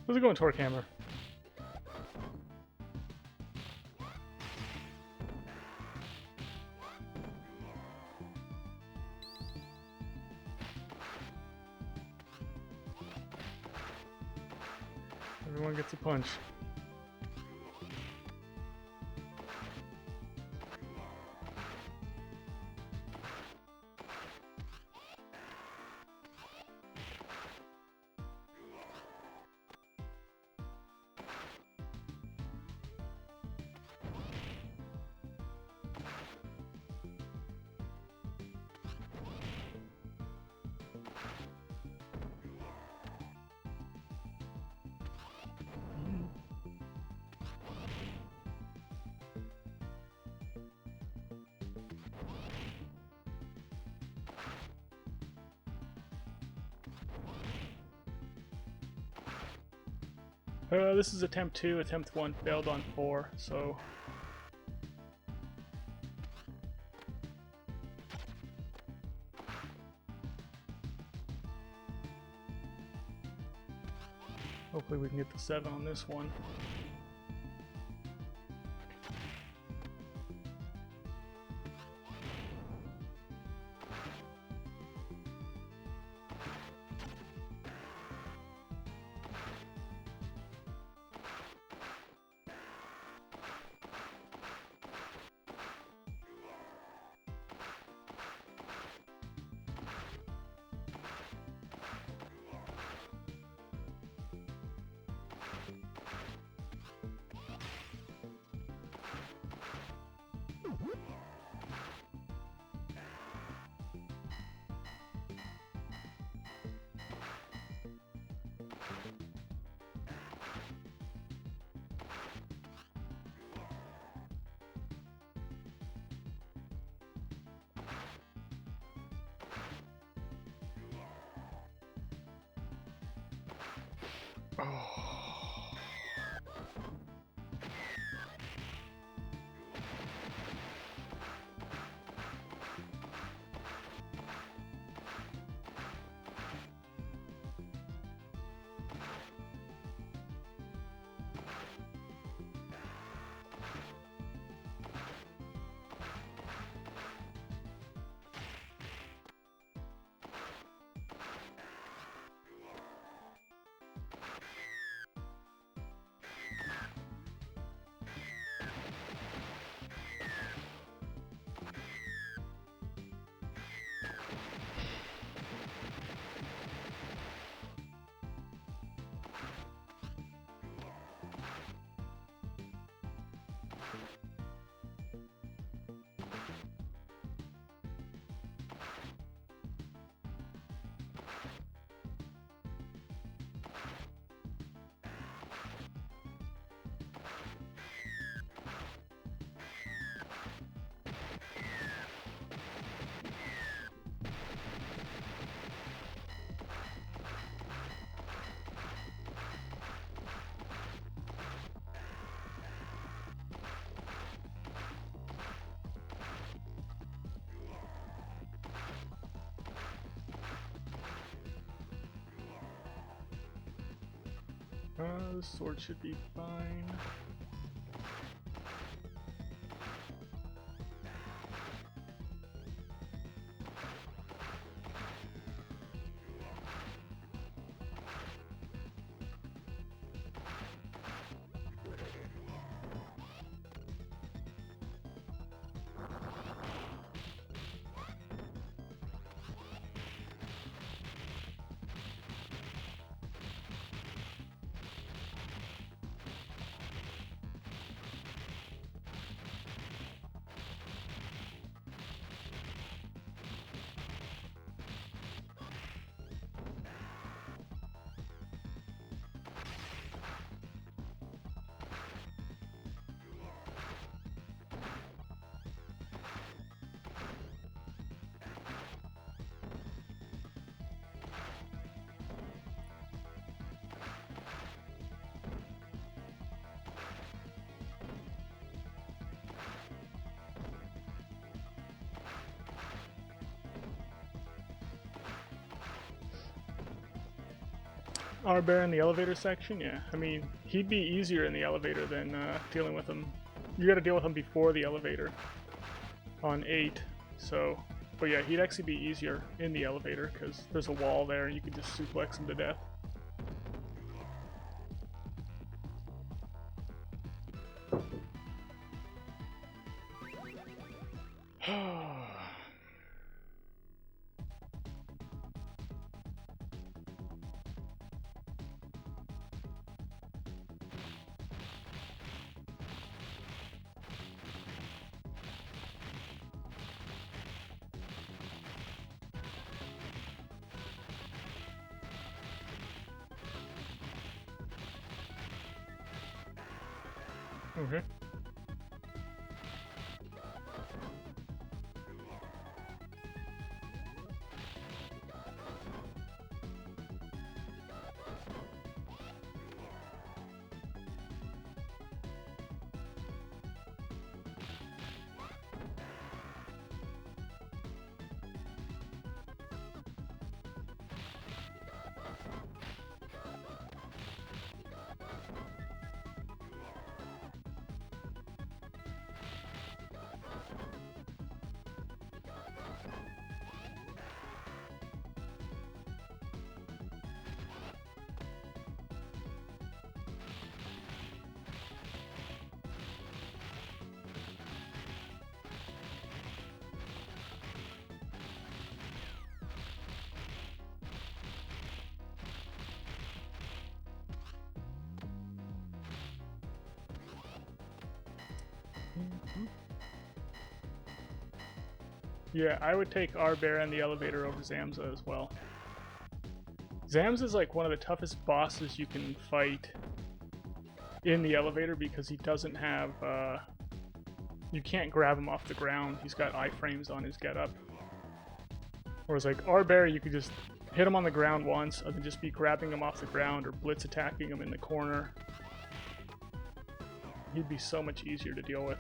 How's it going, Torque Hammer? Everyone gets a punch. This is attempt 2. Attempt 1 failed on 4, so... hopefully we can get the 7 on this one. Oh. The sword should be fine. Our bear in the elevator section, yeah. I mean, he'd be easier in the elevator than dealing with him. You gotta deal with him before the elevator on 8, so... But yeah, he'd actually be easier in the elevator, because there's a wall there and you can just suplex him to death. Okay. Yeah, I would take our bear in the elevator over Zamza as well. Zamza's like one of the toughest bosses you can fight in the elevator because he doesn't have, you can't grab him off the ground. He's got iframes on his getup. Whereas like our bear, you could just hit him on the ground once and then just be grabbing him off the ground or blitz attacking him in the corner. He'd be so much easier to deal with.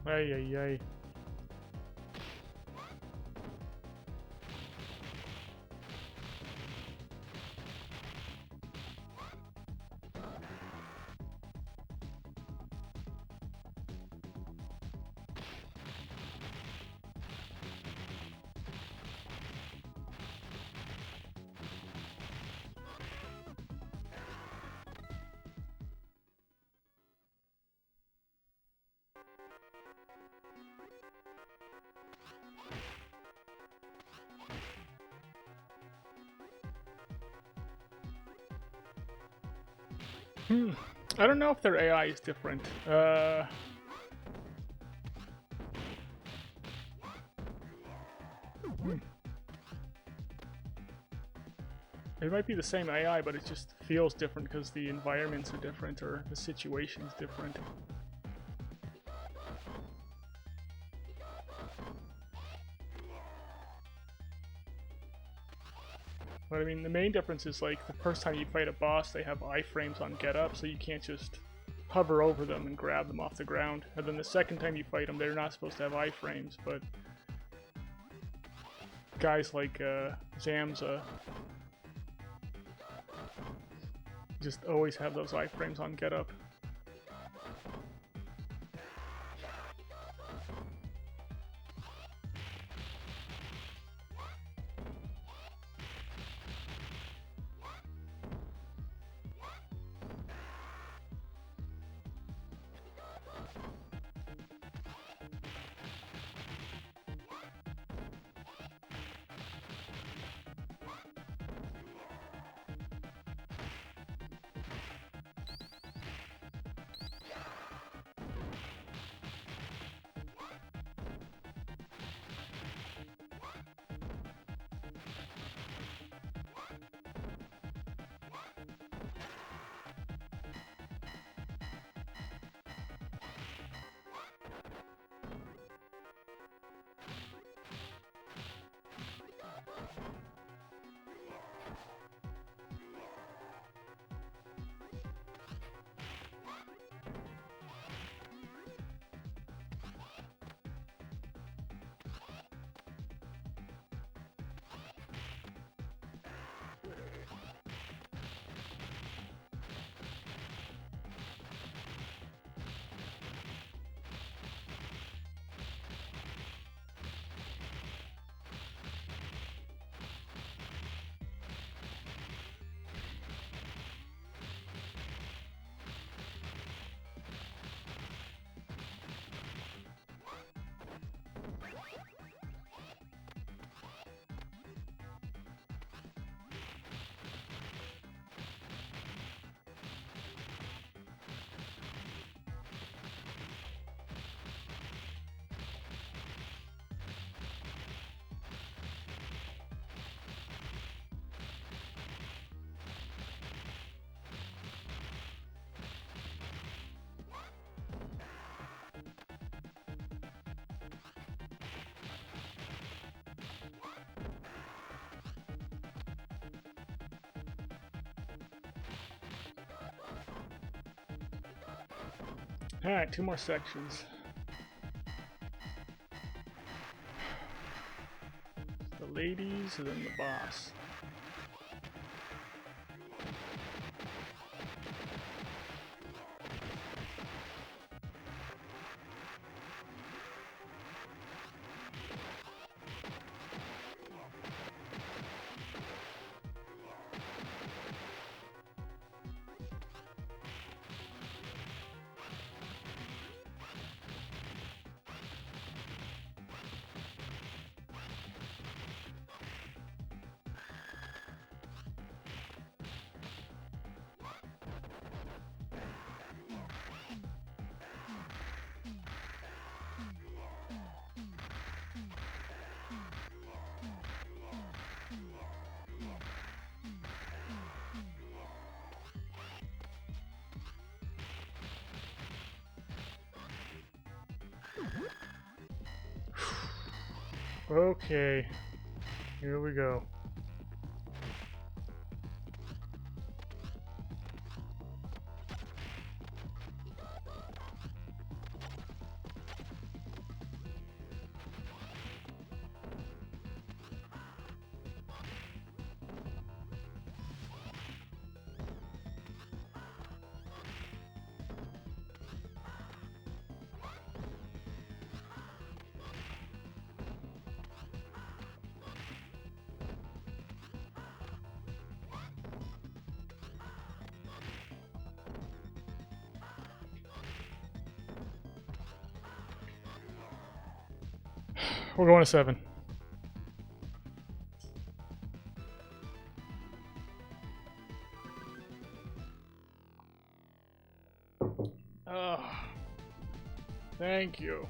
Ay, ay, ay. I don't know if their AI is different. It might be the same AI, but it just feels different because the environments are different or the situation's different. But I mean, the main difference is like the first time you fight a boss, they have iframes on get up, so you can't just hover over them and grab them off the ground. And then the second time you fight them, they're not supposed to have iframes, but guys like Zamza just always have those iframes on get up. Alright, 2 more sections. The ladies and then the boss. Okay, here we go. We're going to 7. Oh, thank you.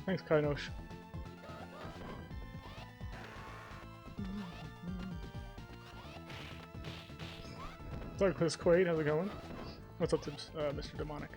Thanks, Kainosh. Douglas Quaid, how's it going? What's up to Mr. Demonic?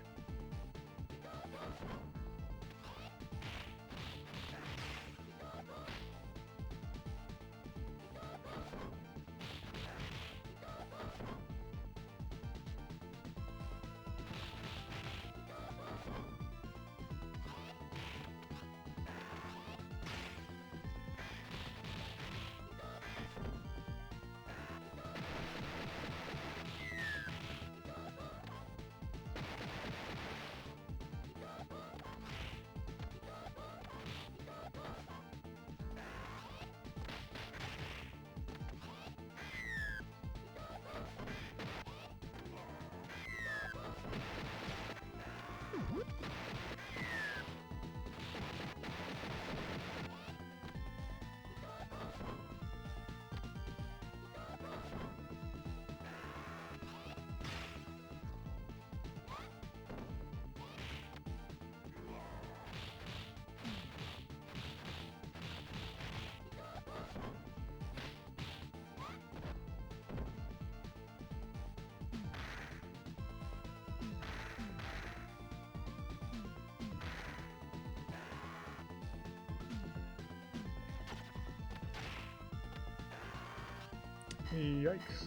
Yikes.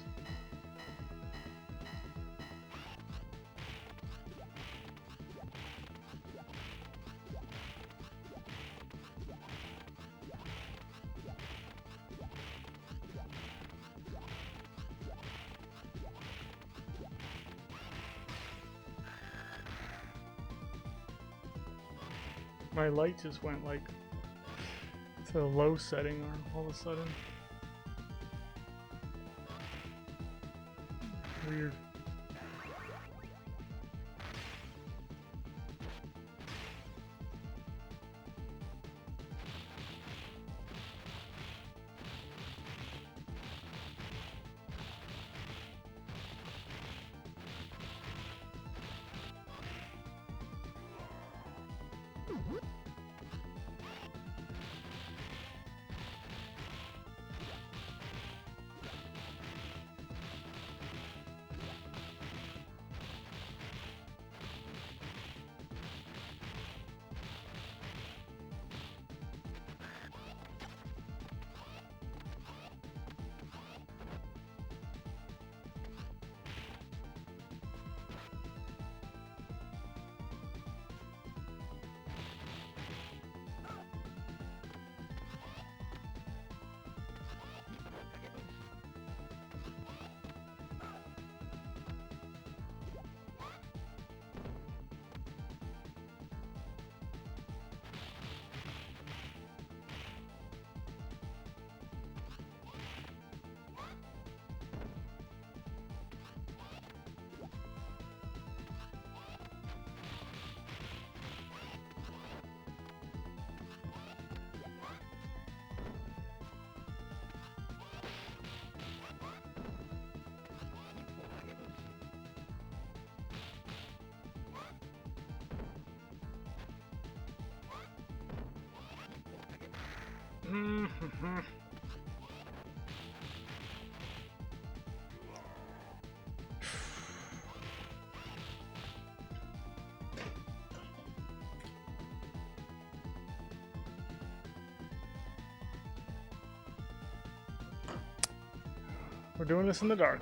My light just went like to a low setting all of a sudden. Weird. We're doing this in the dark.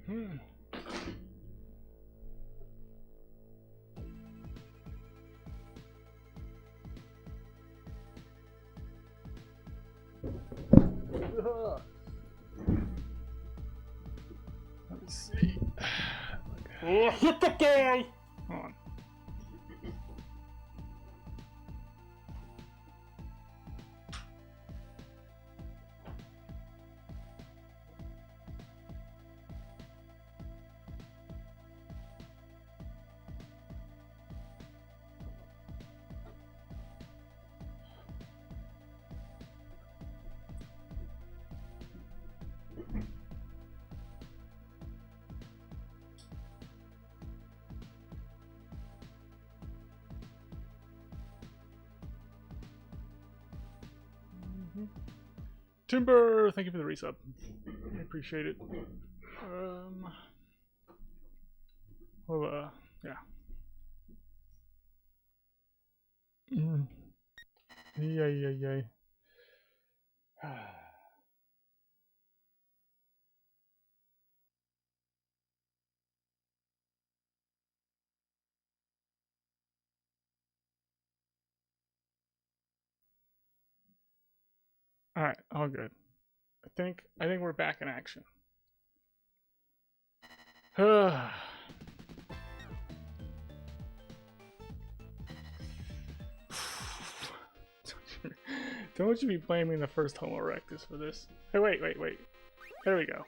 Hmm. Ugh. Let's see. Yeah, hit the guy! Hold on. Timber, thank you for the resub. I appreciate it. Well, yeah. Yay. All right, all good. I think we're back in action. Don't you be blaming the first Homo erectus for this. Hey, wait. There we go.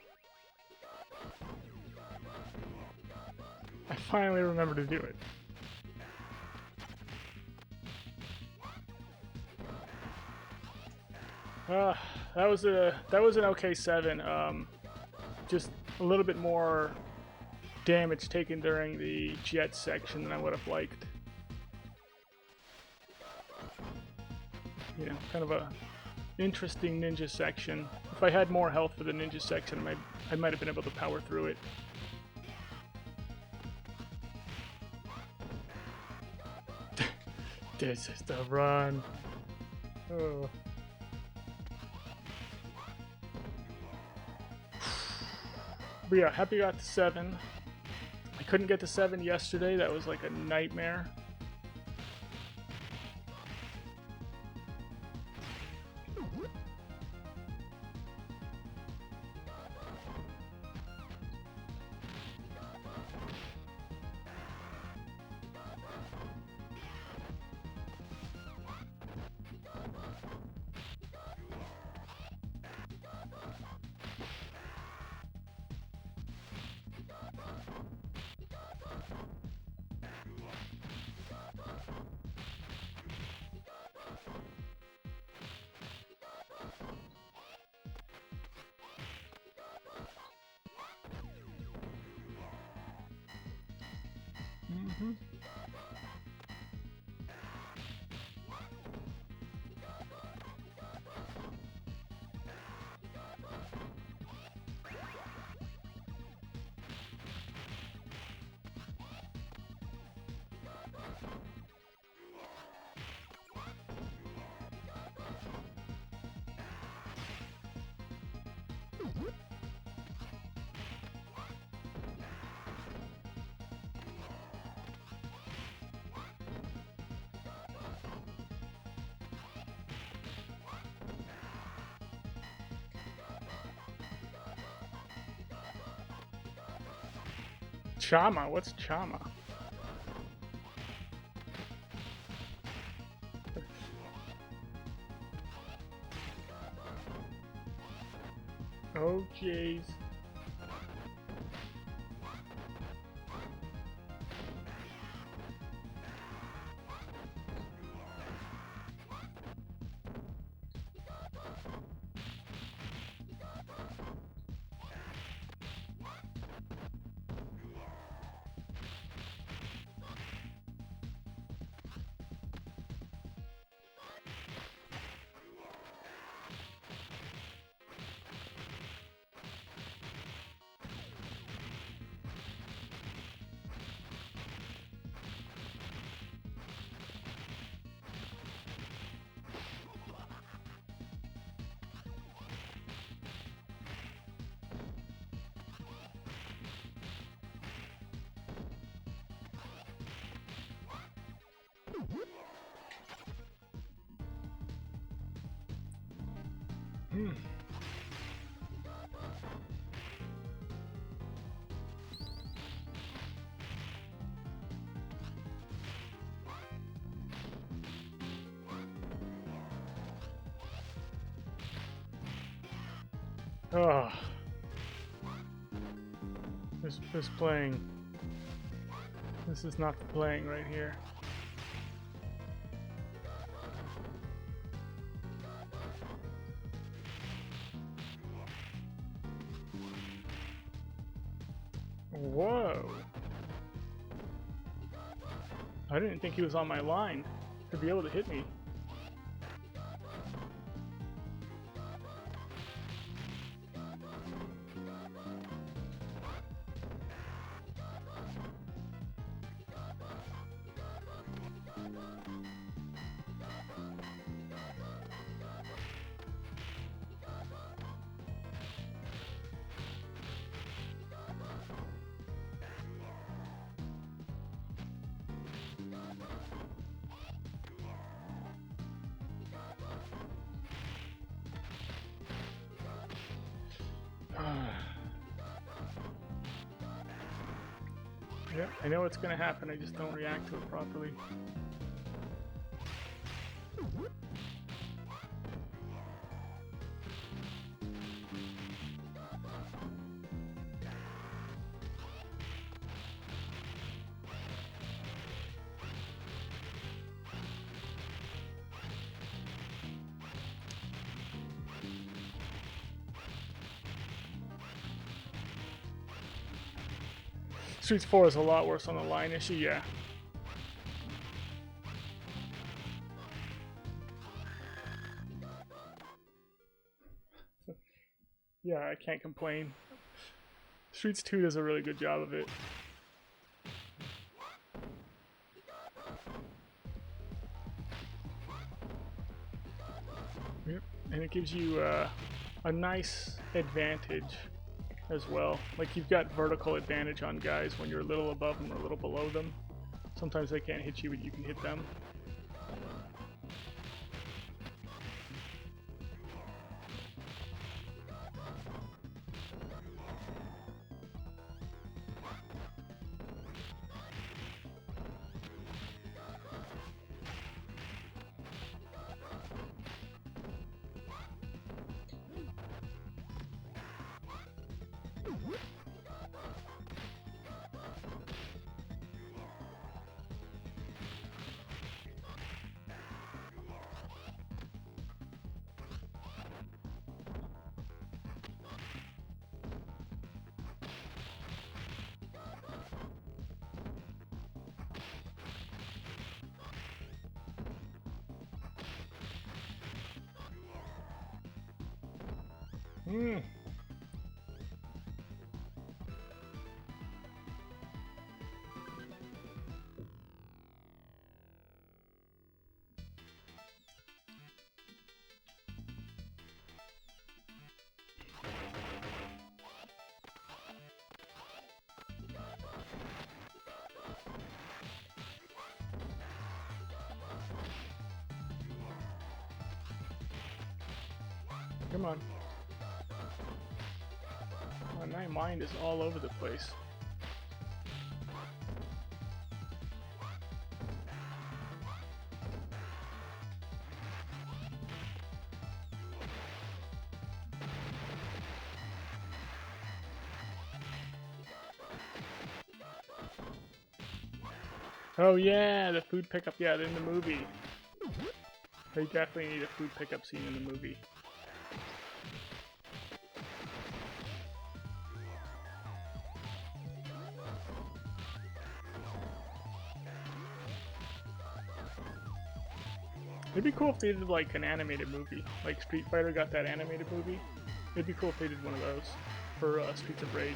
I finally remembered to do it. That was an okay 7. Just a little bit more damage taken during the jet section than I would have liked. You know, kind of a interesting ninja section. If I had more health for the ninja section, I might have been able to power through it. This is the run. Oh. But yeah, happy got to 7. I couldn't get to 7 yesterday. That was like a nightmare. Mm-hmm. Chama? What's Chama? Oh, jeez. Hmm. Oh. This playing. This is not the playing right here. Whoa. I didn't think he was on my line to be able to hit me. Yeah, I know what's gonna happen, I just don't react to it properly. Streets 4 is a lot worse on the line issue, yeah. Yeah, I can't complain. Streets 2 does a really good job of it. Yep, and it gives you a nice advantage as well. Like, you've got vertical advantage on guys when you're a little above them or a little below them. Sometimes they can't hit you, but you can hit them. Hmm. Come on. Oh, my mind is all over the place. Oh yeah, the food pickup, yeah, in the movie. They definitely need a food pickup scene in the movie. It'd be cool if they did like an animated movie. Like Street Fighter got that animated movie. It'd be cool if they did one of those for Streets of Rage.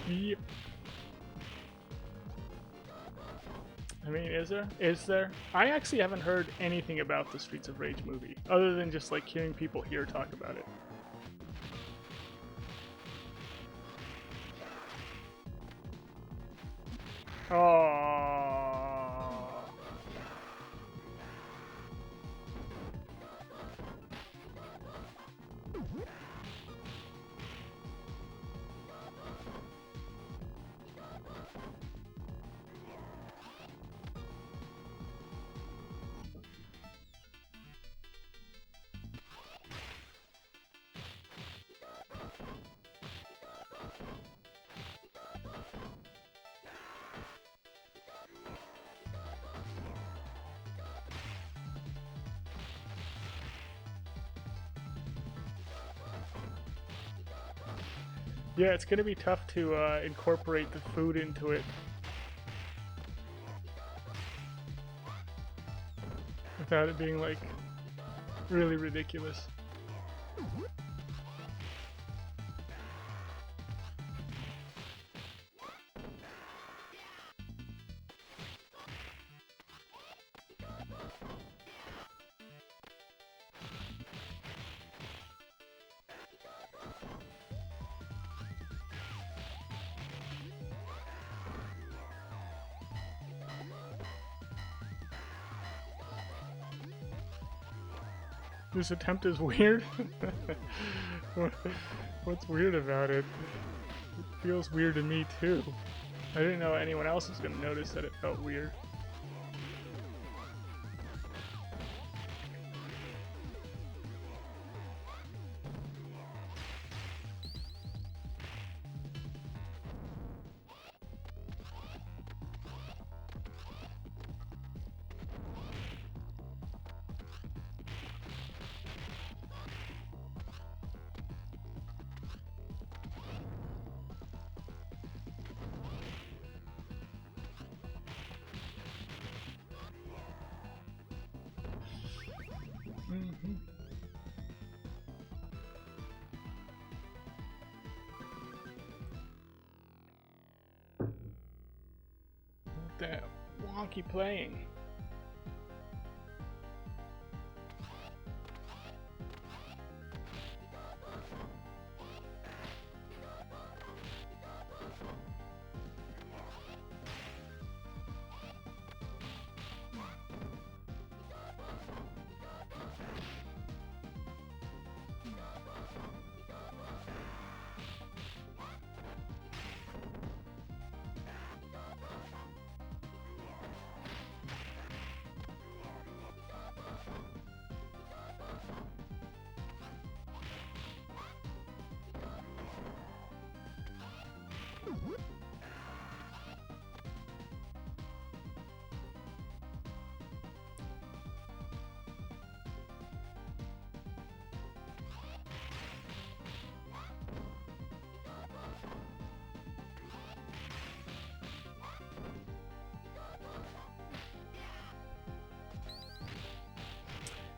Yep. I mean, is there? Is there? I actually haven't heard anything about the Streets of Rage movie, other than just like hearing people here talk about it. Oh. Yeah, it's gonna be tough to incorporate the food into it without it being like really ridiculous. This attempt is weird. What's weird about it? It feels weird to me too. I didn't know anyone else was gonna notice that it felt weird. Mm-hmm. That wonky playing.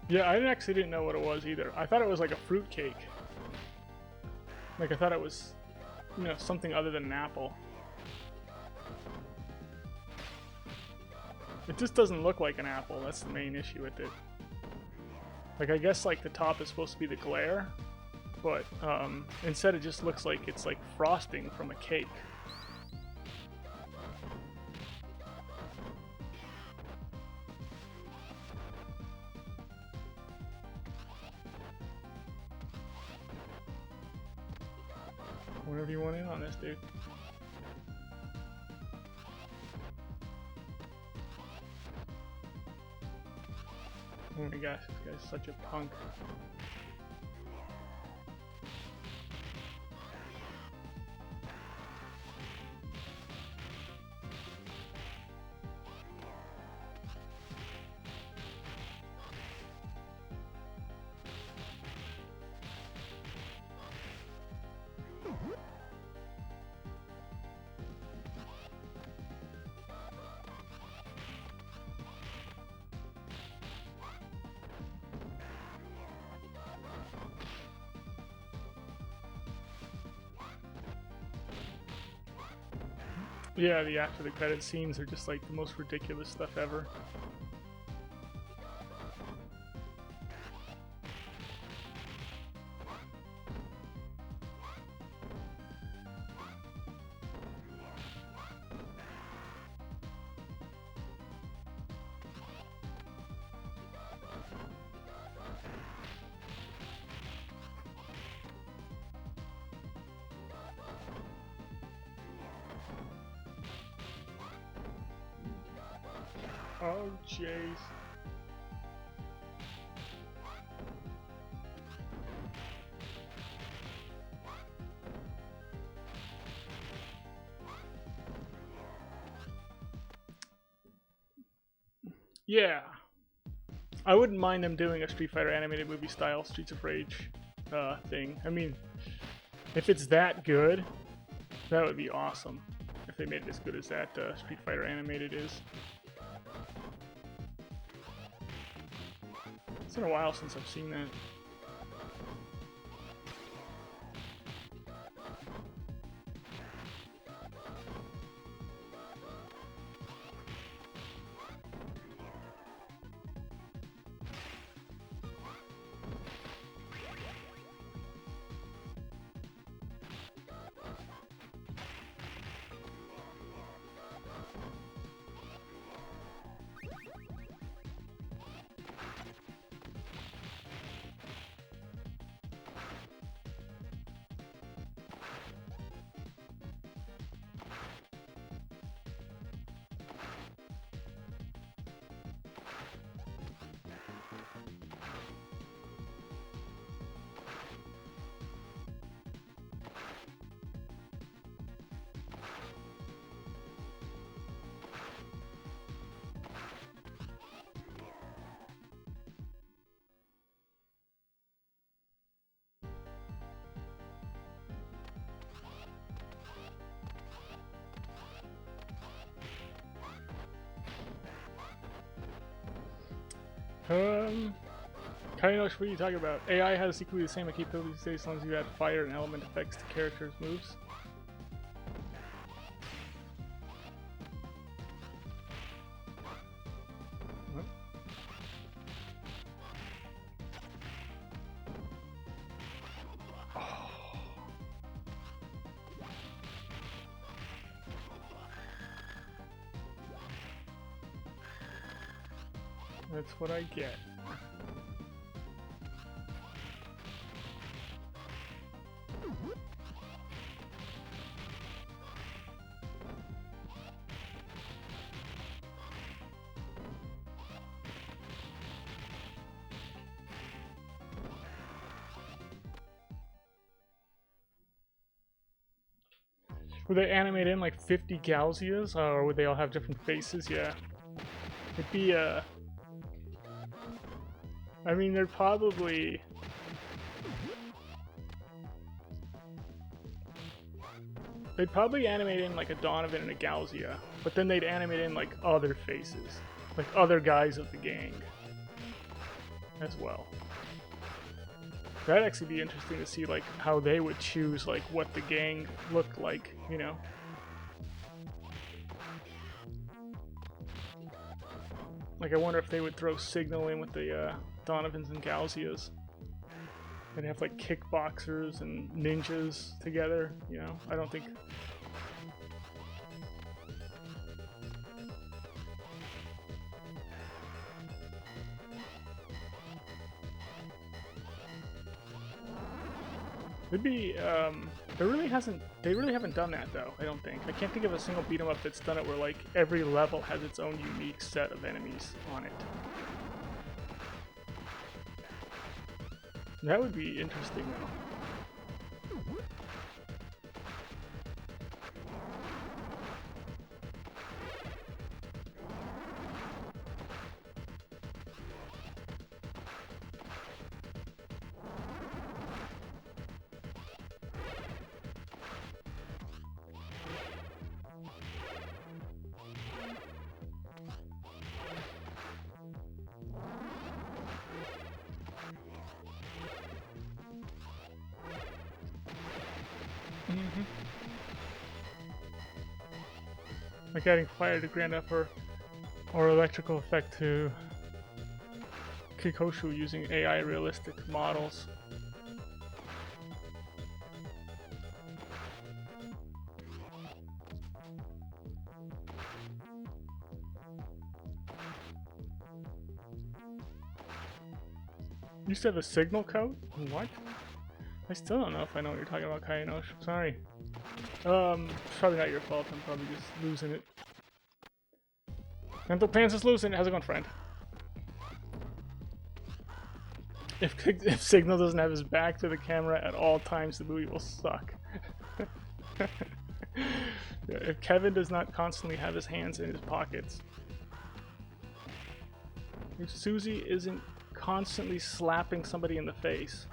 Yeah, I actually didn't know what it was either. I thought it was like a fruit cake. Like I thought it was, you know, something other than an apple. It just doesn't look like an apple. That's the main issue with it. Like I guess like the top is supposed to be the glare, but instead it just looks like it's like frosting from a cake. Whenever you want in on this, dude. Oh my gosh, this guy's such a punk. Yeah, the after the credit scenes are just like the most ridiculous stuff ever. Oh, jeez. Yeah. I wouldn't mind them doing a Street Fighter animated movie style Streets of Rage thing. I mean, if it's that good, that would be awesome. If they made it as good as that Street Fighter animated is. It's been a while since I've seen that. Kinda know what are you talking about. AI has equally the same capabilities today as long as you add fire and element effects to characters' moves. What? Oh. That's what I get. Would they animate in like 50 Galzias, or would they all have different faces? Yeah. It'd be, I mean, they're probably... They'd probably animate in like a Donovan and a Galzia, but then they'd animate in like other faces. Like other guys of the gang. As well. That'd actually be interesting to see like how they would choose like what the gang looked like, you know? Like I wonder if they would throw Signal in with the Donovans and Galzias. They'd have like kickboxers and ninjas together, you know? I don't think... It'd be, they really haven't done that though, I don't think. I can't think of a single beat 'em up that's done it where like every level has its own unique set of enemies on it. That would be interesting though. Like adding fire to Grand Upper or electrical effect to Kikoshu using AI realistic models. You used to have a signal code? What? I still don't know if I know what you're talking about, Kayanosh. Sorry. It's probably not your fault. I'm probably just losing it. Anthopants is losing it. How's it going, friend? If Signal doesn't have his back to the camera at all times, the movie will suck. Yeah, if Kevin does not constantly have his hands in his pockets. If Susie isn't constantly slapping somebody in the face.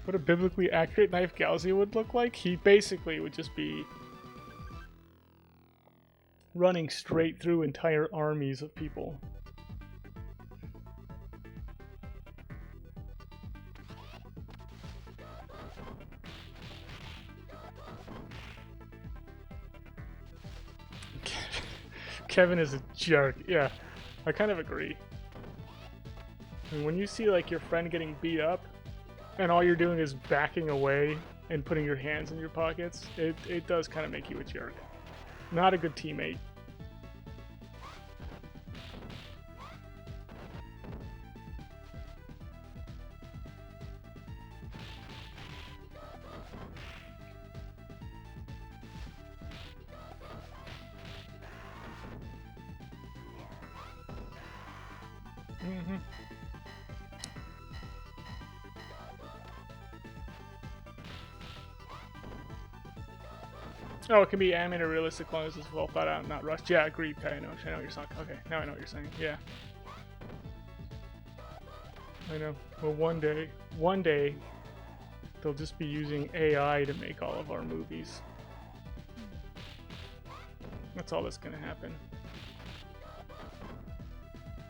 What a biblically accurate knife Galzia would look like? He basically would just be running straight through entire armies of people. Kevin is a jerk. Yeah, I kind of agree. And when you see like your friend getting beat up and all you're doing is backing away and putting your hands in your pockets, it does kind of make you a jerk. Not a good teammate. Mm-hmm. Oh, it can be animated realistic as long as it's well thought out, not rushed. Yeah, agreed, Kai. I know what you're saying. Okay, now I know what you're saying. Yeah. I know. Well, one day, they'll just be using AI to make all of our movies. That's all that's gonna happen.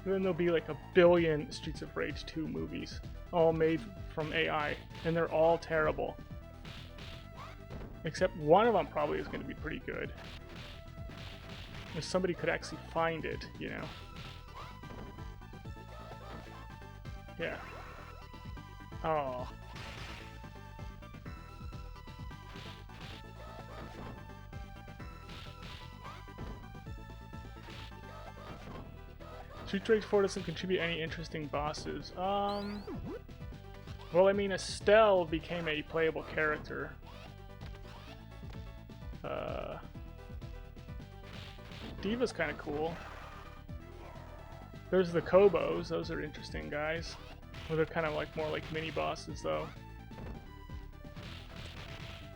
And then there'll be like 1 billion Streets of Rage 2 movies, all made from AI, and they're all terrible. Except one of them probably is going to be pretty good. If somebody could actually find it, you know. Yeah. Oh. Street Rage 4 doesn't contribute any interesting bosses. Well, I mean, Estelle became a playable character. Diva's kind of cool. There's the Kobos. Those are interesting guys. Well, they're kind of like more like mini bosses, though.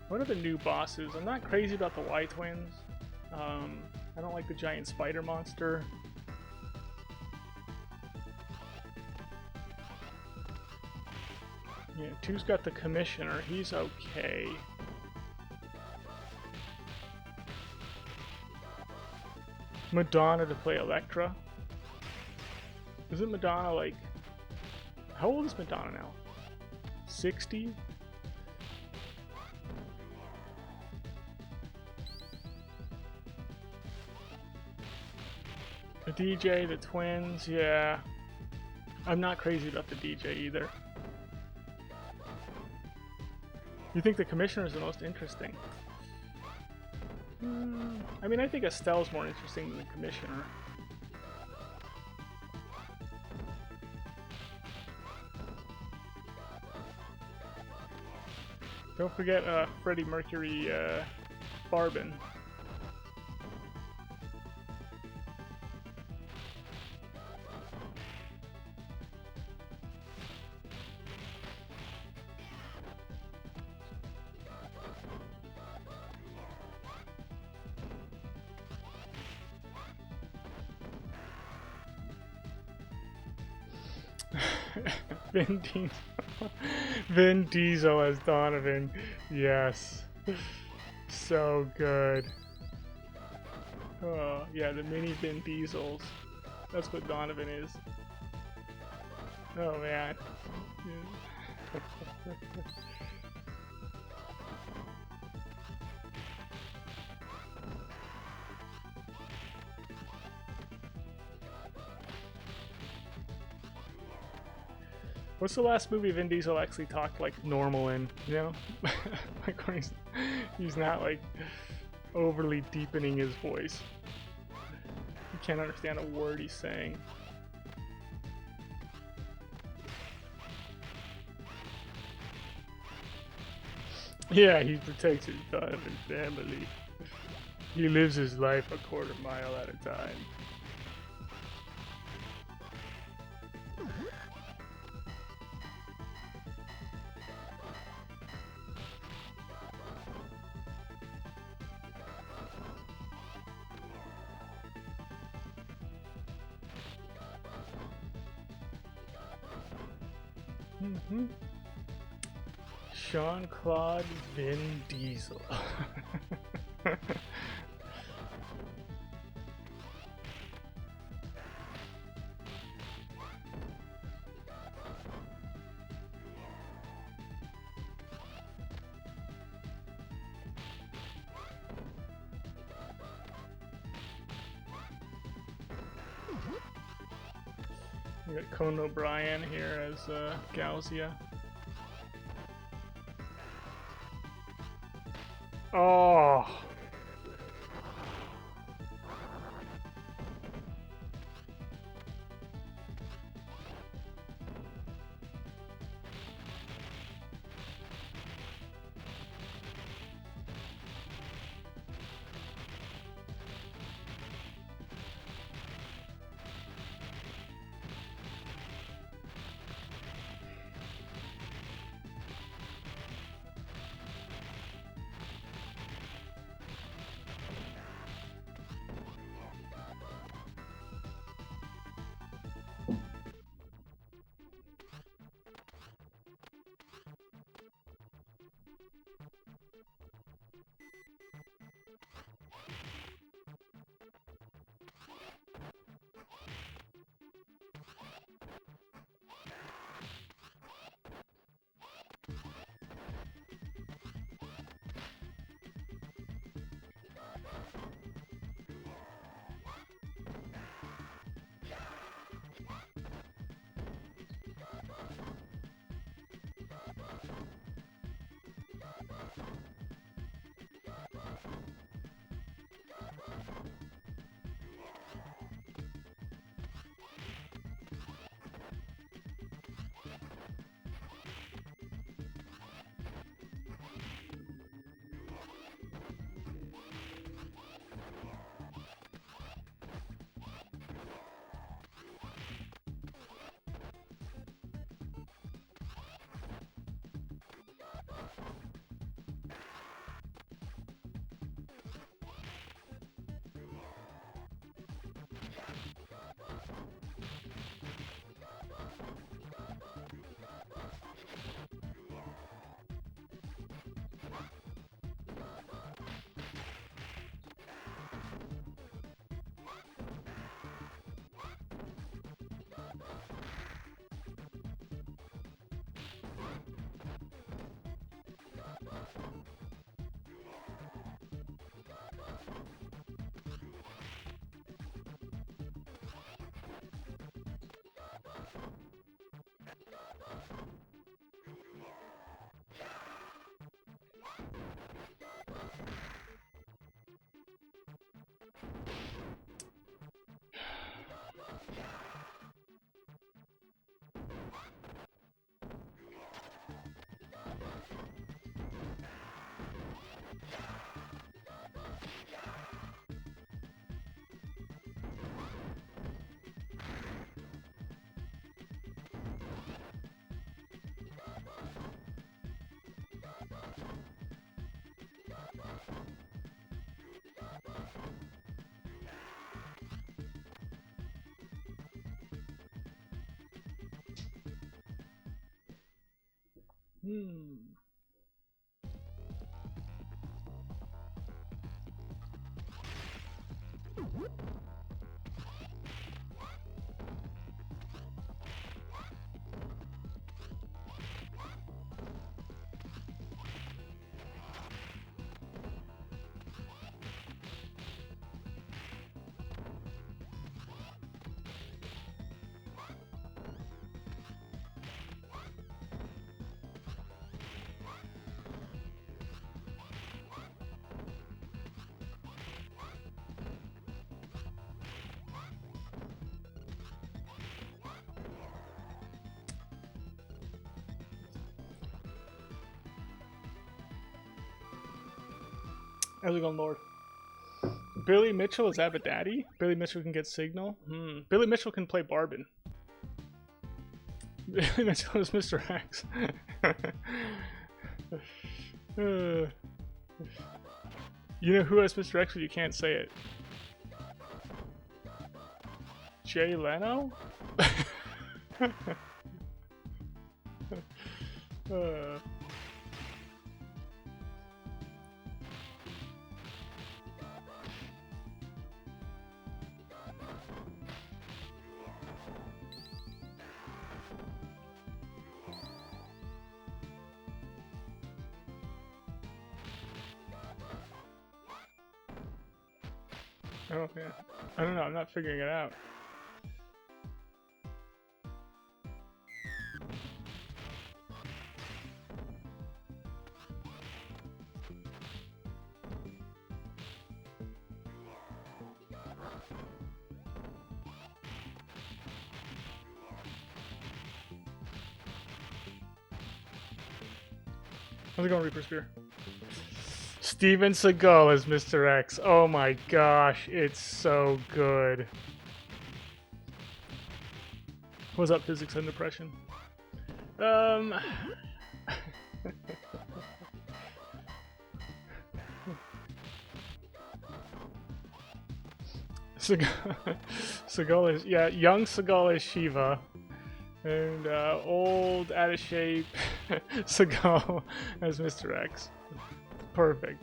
What are the new bosses? I'm not crazy about the Y-Twins. I don't like the giant spider monster. Yeah, 2's got the Commissioner. He's okay. Madonna to play Electra. Isn't Madonna like... How old is Madonna now? 60? The DJ, the twins, yeah. I'm not crazy about the DJ either. You think the Commissioner is the most interesting? I mean, I think Estelle's more interesting than the Commissioner. Don't forget Freddie Mercury Barbin. Vin Diesel. Vin Diesel as Donovan. Yes. So good. Oh, yeah, the mini Vin Diesels. That's what Donovan is. Oh, man. What's the last movie Vin Diesel actually talked like normal in? You know, like when he's not like overly deepening his voice. You can't understand a word he's saying. Yeah, he protects his time and family. He lives his life a quarter mile at a time. Mm-hmm. Jean-Claude Vin Diesel. We got Conan O'Brien here as Gauzia. Oh. How's it going, Lord? Billy Mitchell is Abbott Daddy? Billy Mitchell can get signal? Billy Mitchell can play Barbin. Billy Mitchell is Mr. X. You know who has Mr. X, but you can't say it. Jay Leno? Oh, yeah. I don't know, I'm not figuring it out. How's it going, Reaper Spear? Steven Seagal as Mr. X. Oh my gosh, it's so good. What's up, physics and depression? Seagal is, yeah, young Seagal is Shiva. And old, out of shape Seagal as Mr. X. Perfect.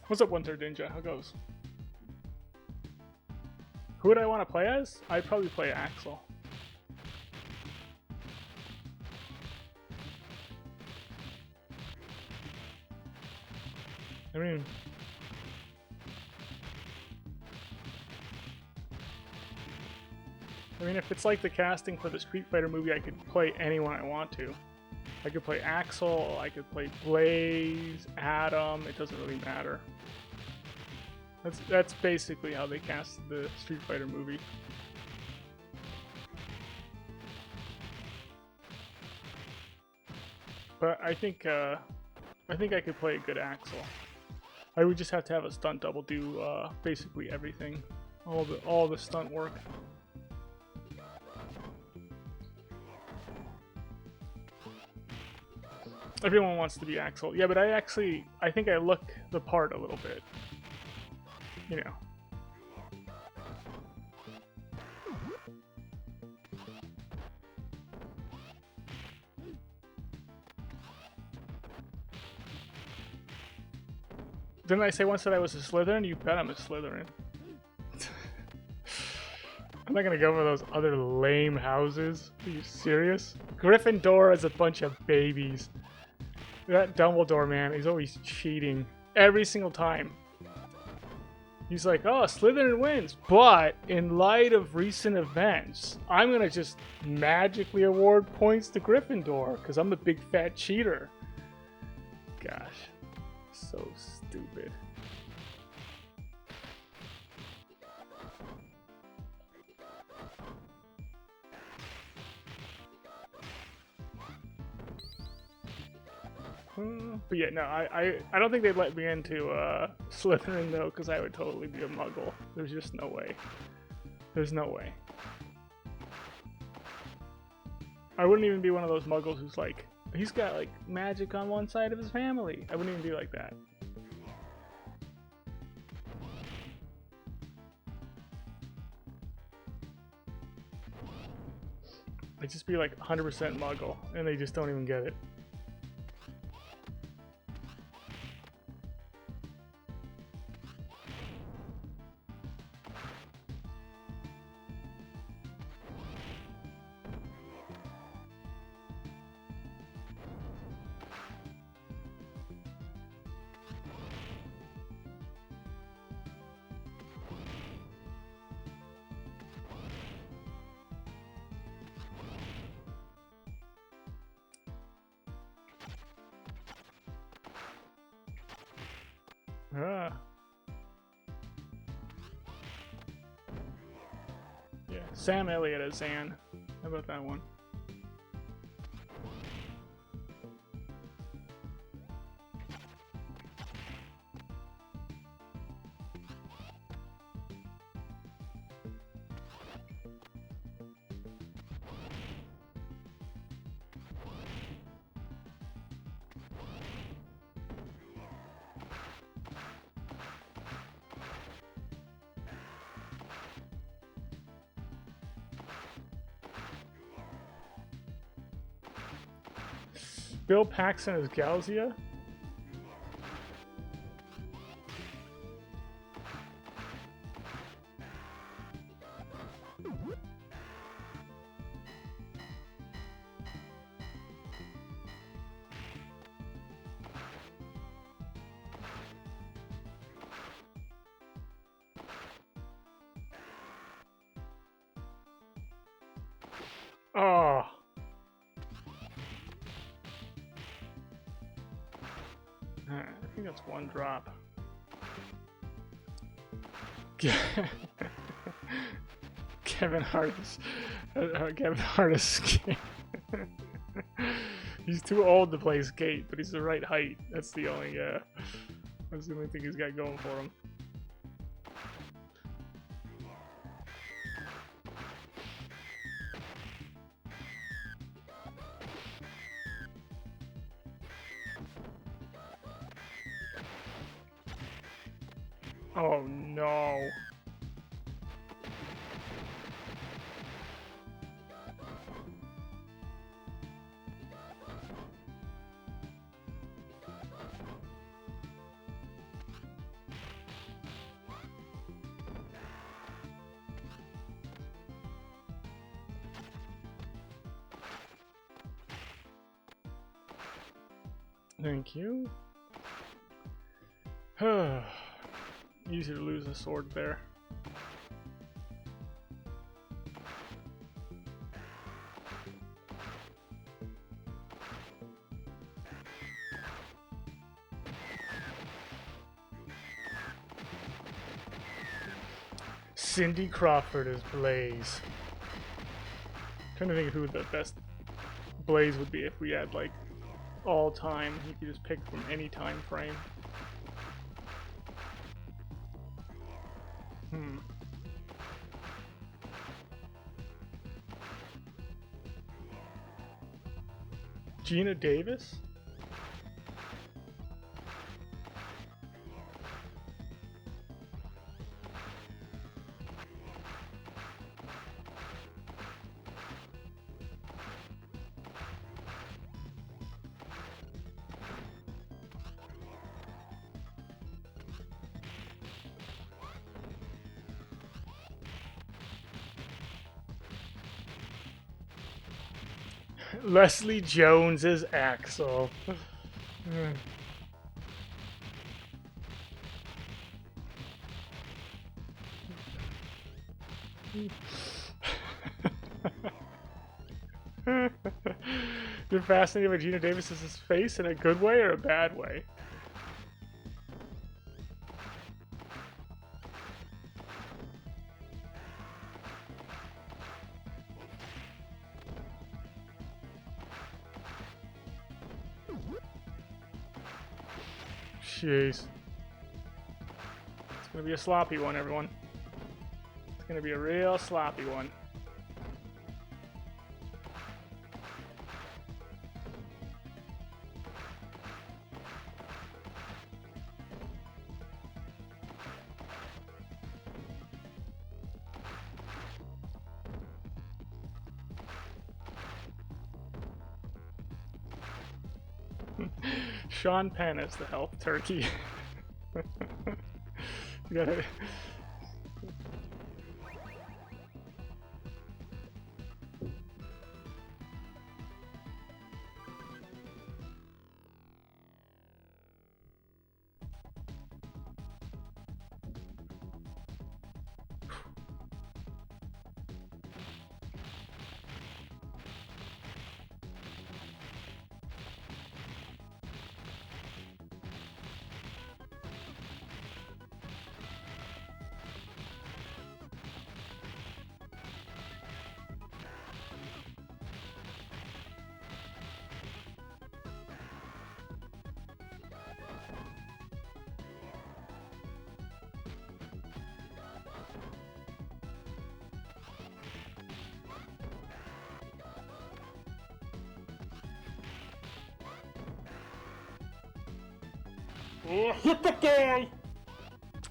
What's up, 1/3 Ninja? How goes? Who would I want to play as? I'd probably play Axel. I mean, if it's like the casting for the Street Fighter movie, I could play anyone I want to. I could play Axel, I could play Blaze, Adam, it doesn't really matter. That's basically how they cast the Street Fighter movie. But I think I could play a good Axel. I would just have to have a stunt double do basically everything, all the stunt work. Everyone wants to be Axel. Yeah, but I think I look the part a little bit. You know. Didn't I say once that I was a Slytherin? You bet I'm a Slytherin. I'm not gonna go for those other lame houses. Are you serious? Gryffindor is a bunch of babies. That Dumbledore, man, he's always cheating. Every single time. He's like, oh, Slytherin wins. But in light of recent events, I'm going to just magically award points to Gryffindor because I'm a big fat cheater. Gosh. So stupid. But yeah, no, I don't think they'd let me into Slytherin though, because I would totally be a muggle. There's just no way. There's no way. I wouldn't even be one of those muggles who's like, he's got like magic on one side of his family. I wouldn't even be like that. I'd just be like 100% muggle, and they just don't even get it. Ah. Yeah, Sam Elliott as Zan. How about that one? Bill Paxton as Galzia? Oh. I think that's one drop. Kevin Hart is Skate. He's too old to play Skate, but he's the right height. That's the only thing he's got going for him. Oh no. Thank you. Easy to lose a sword there. Cindy Crawford as Blaze. Trying to think of who the best Blaze would be if we had like all time. You could just pick from any time frame. Gina Davis? Leslie Jones is Axel. You're fascinated by Gina Davis's face in a good way or a bad way? Jeez. It's gonna be a sloppy one, everyone. It's gonna be a real sloppy one. Sean Penn is the health turkey. You gotta... Oh, hit the guy!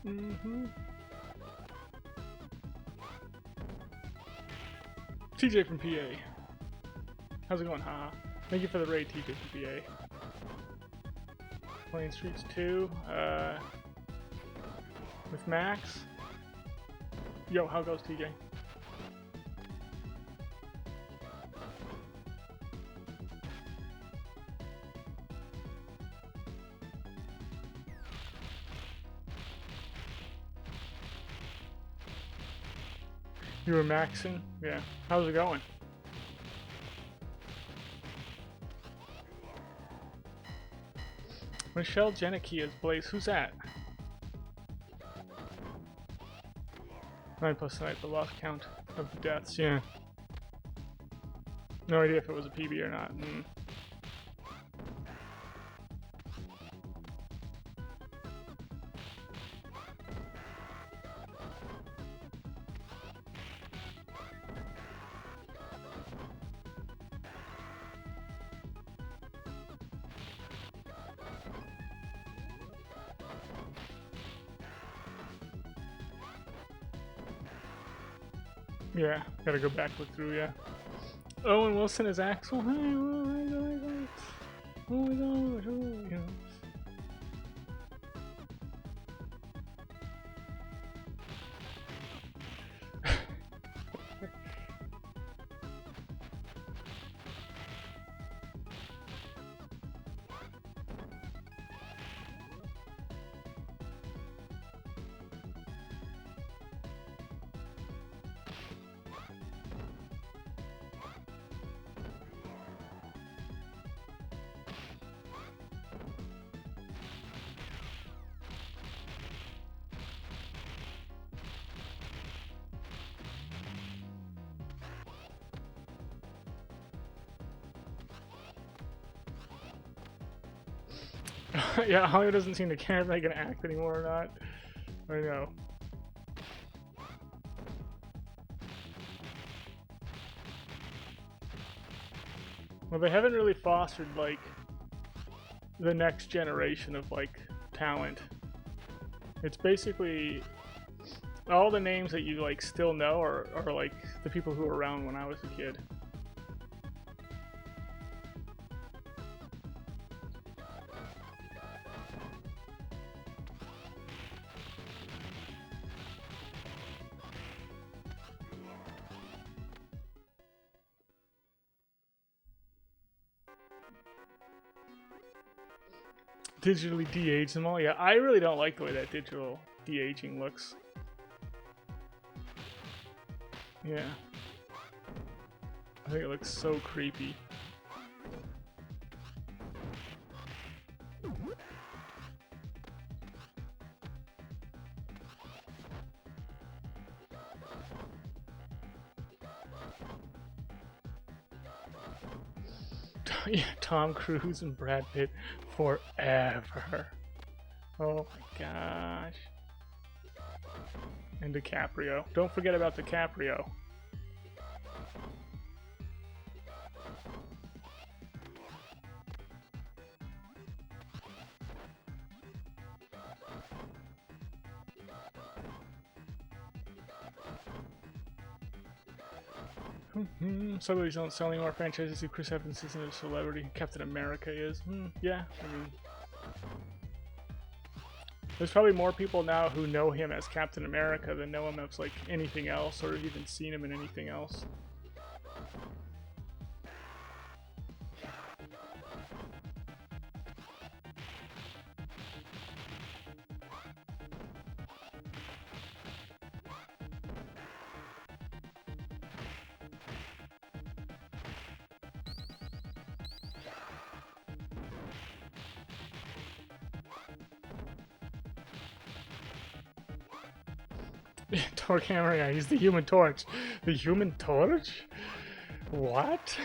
Mm-hmm. TJ from PA. How's it going, haha? Thank you for the raid, TJ from PA. Playing Streets 2, with Max. Yo, how goes TJ? You were maxing? Yeah. How's it going? Michelle Janicki as Blaze. Who's that? 9 plus tonight, the lost count of the deaths. Yeah. No idea if it was a PB or not. Yeah, gotta go back look through, yeah. Owen Wilson is Axel. Hi, oh my gosh, oh, yeah. Yeah, Hollywood doesn't seem to care if they can act anymore or not. I know. Well, they haven't really fostered, like, the next generation of, like, talent. It's basically all the names that you, like, still know are like, the people who were around when I was a kid. Digitally de-age them all? Yeah, I really don't like the way that digital de-aging looks. Yeah. I think it looks so creepy. Yeah, Tom Cruise and Brad Pitt forever. Oh my gosh. And DiCaprio. Don't forget about DiCaprio. Somebody's not selling more franchises who Chris Evans isn't a celebrity. Captain America is. Yeah, I mean... There's probably more people now who know him as Captain America than know him as, like, anything else, or have even seen him in anything else. Torch Hammer, yeah, he's the Human Torch. The Human Torch? What?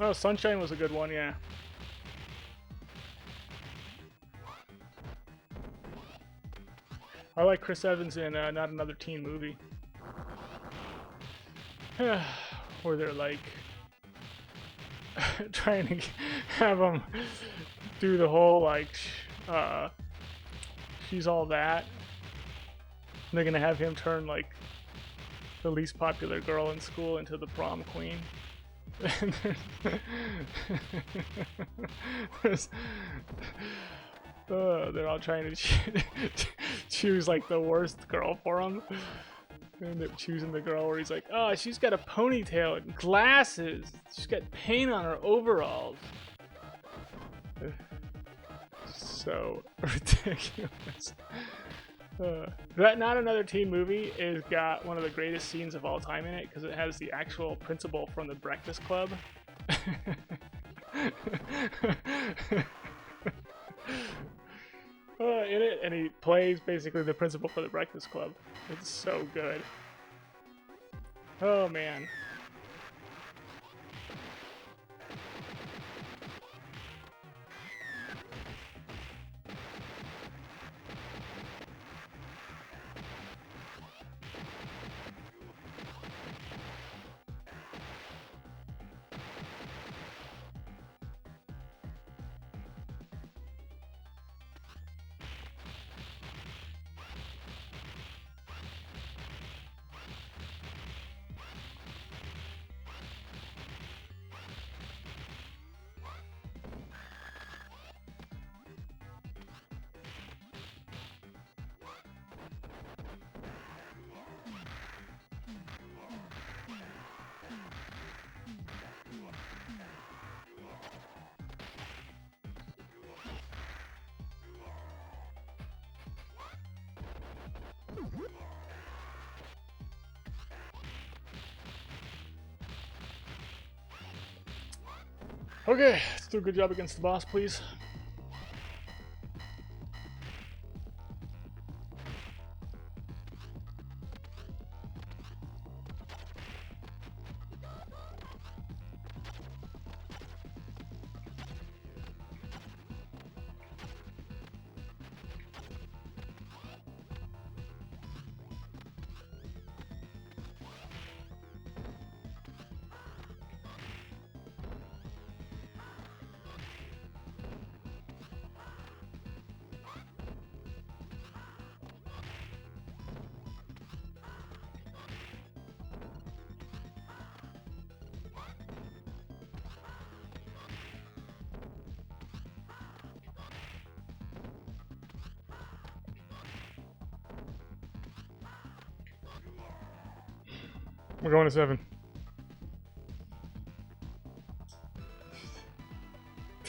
Oh, Sunshine was a good one, yeah. I like Chris Evans in Not Another Teen Movie. Where they're like trying to have him do the whole like she's all that. And they're gonna have him turn like the least popular girl in school into the prom queen. They're all trying to choose like the worst girl for him. And they're choosing the girl where he's like, oh, she's got a ponytail and glasses. She's got paint on her overalls. So ridiculous. That Not Another Teen Movie is got one of the greatest scenes of all time in it because it has the actual principal from the Breakfast Club. In it, and he plays basically the principal for the Breakfast Club. It's so good. Oh man. Okay, let's do a good job against the boss, please. We're going to 7.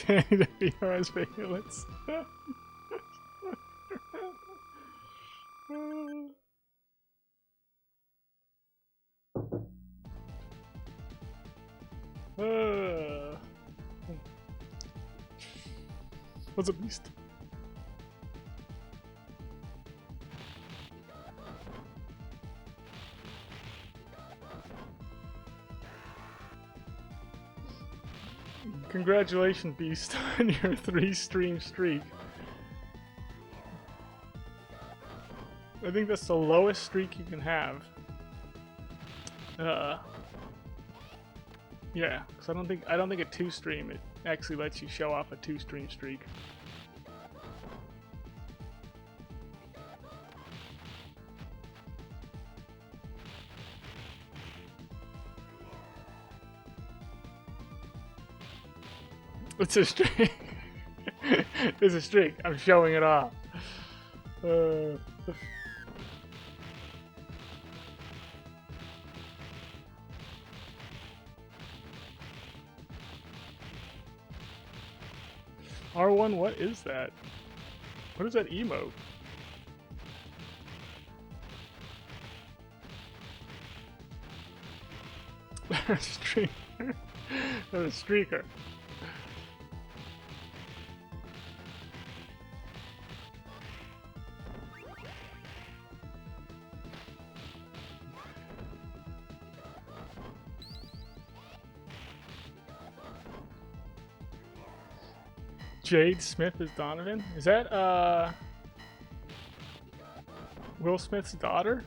The BRS vigilance. What's a beast? Congratulations, Beast, on your 3-stream streak. I think that's the lowest streak you can have. Yeah, because I don't think a 2-stream it actually lets you show off a 2-stream streak. It's a streak. It's a streak. I'm showing it off. R1, what is that? What is that emote? Streaker. There's a streaker. Jade Smith as Donovan? Is that Will Smith's daughter?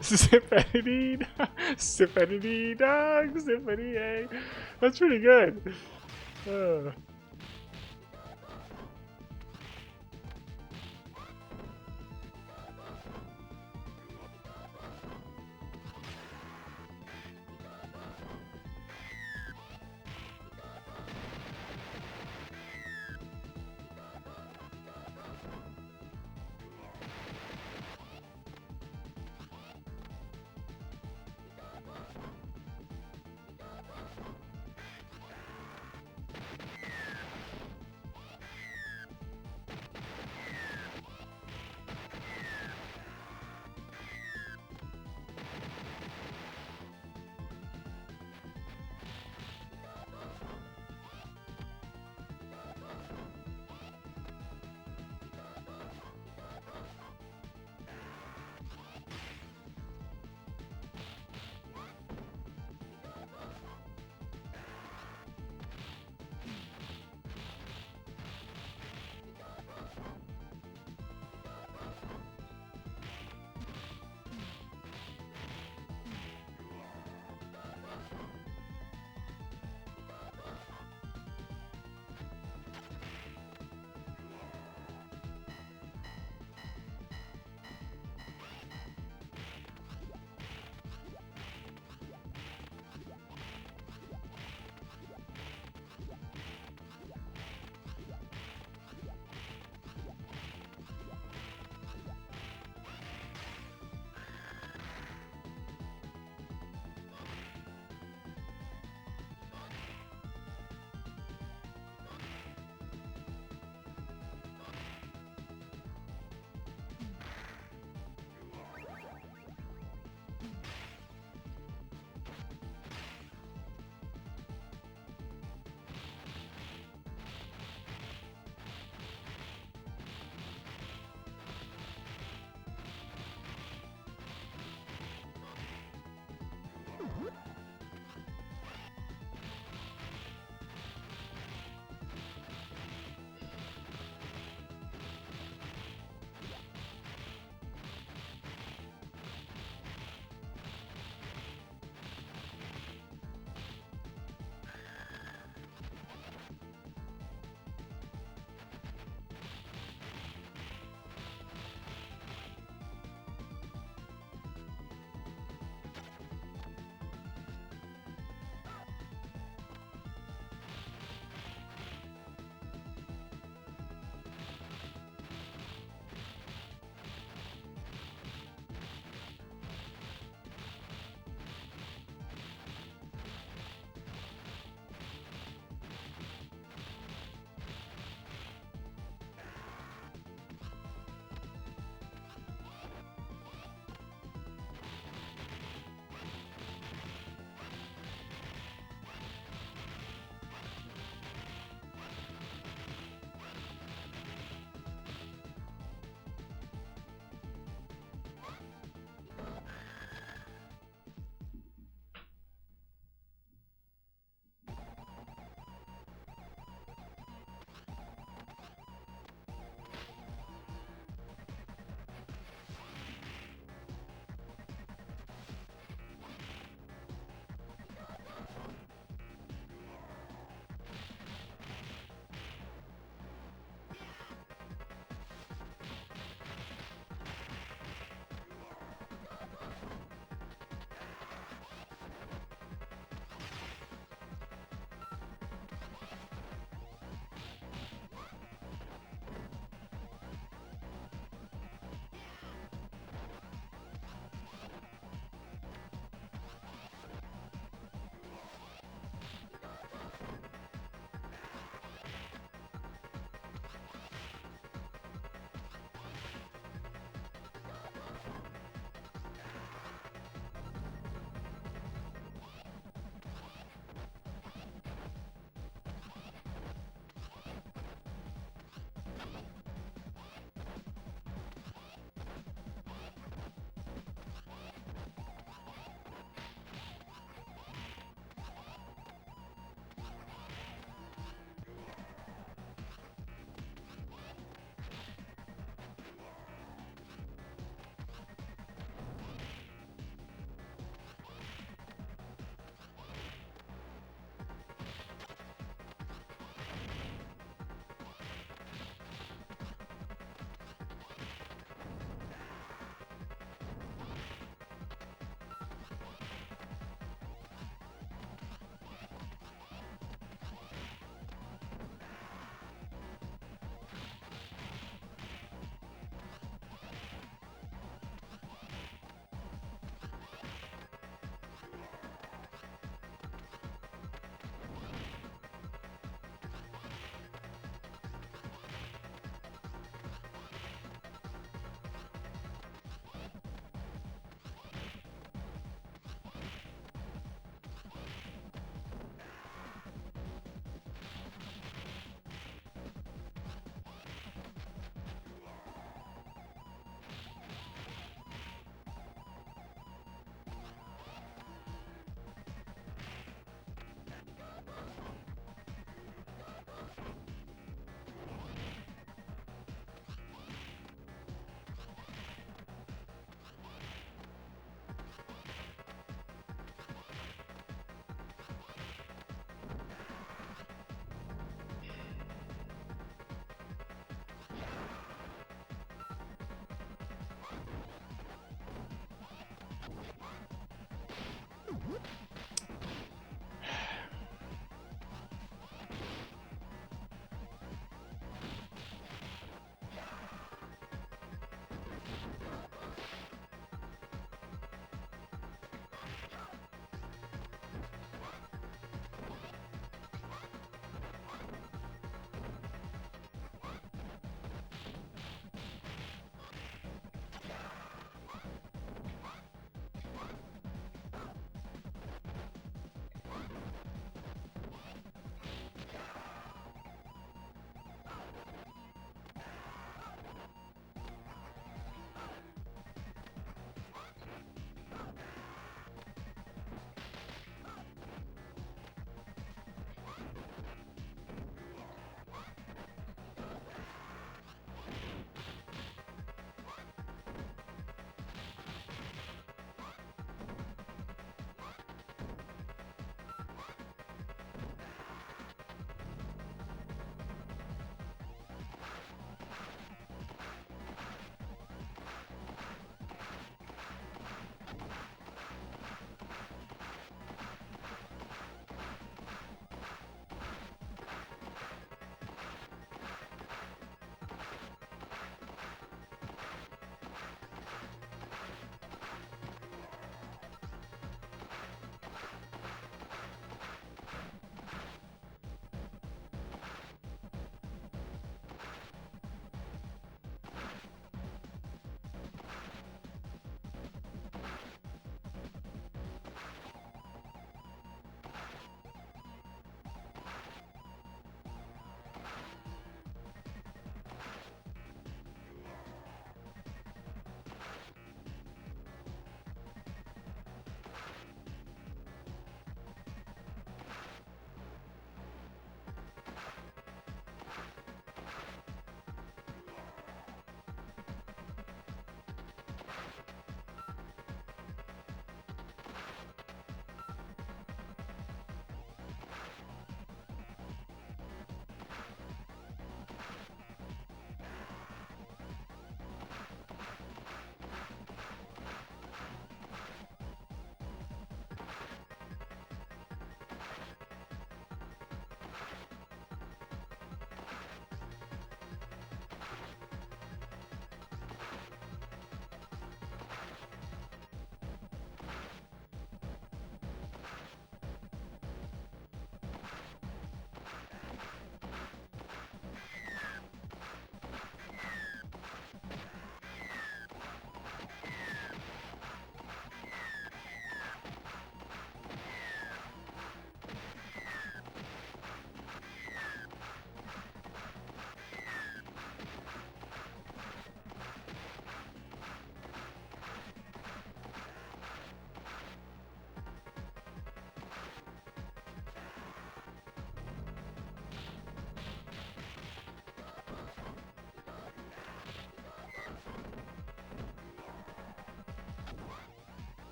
Zippity Zippity dog, Zippity A. That's pretty good.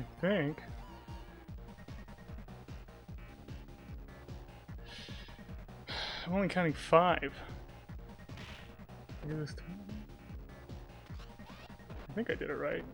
I think. I'm only counting 5. Look at this time. I think I did it right.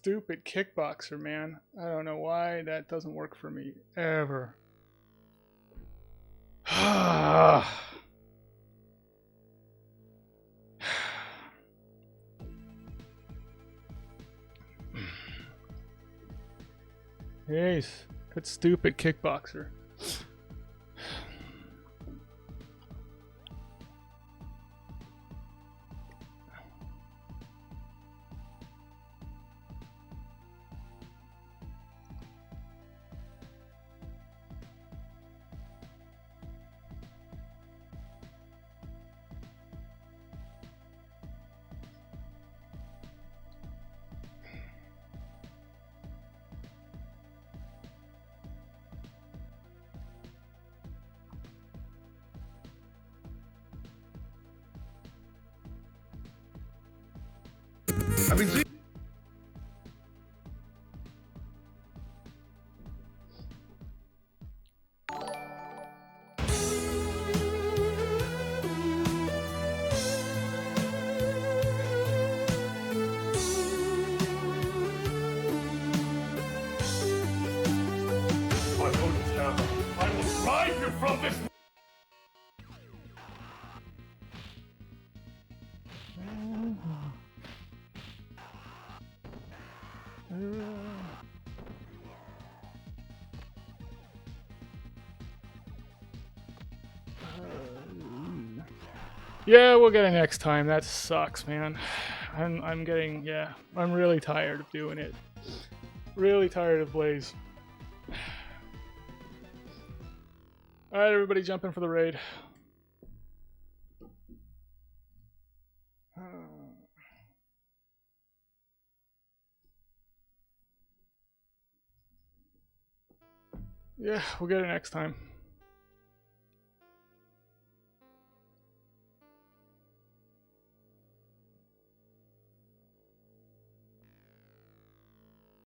stupid kickboxer, man. I don't know why that doesn't work for me ever. Yes, that stupid kickboxer. I mean, see. I will drive you from this. Yeah, we'll get it next time. That sucks, man. I'm getting, yeah, I'm really tired of doing it. Really tired of Blaze. Alright, everybody jump in for the raid. Yeah, we'll get it next time.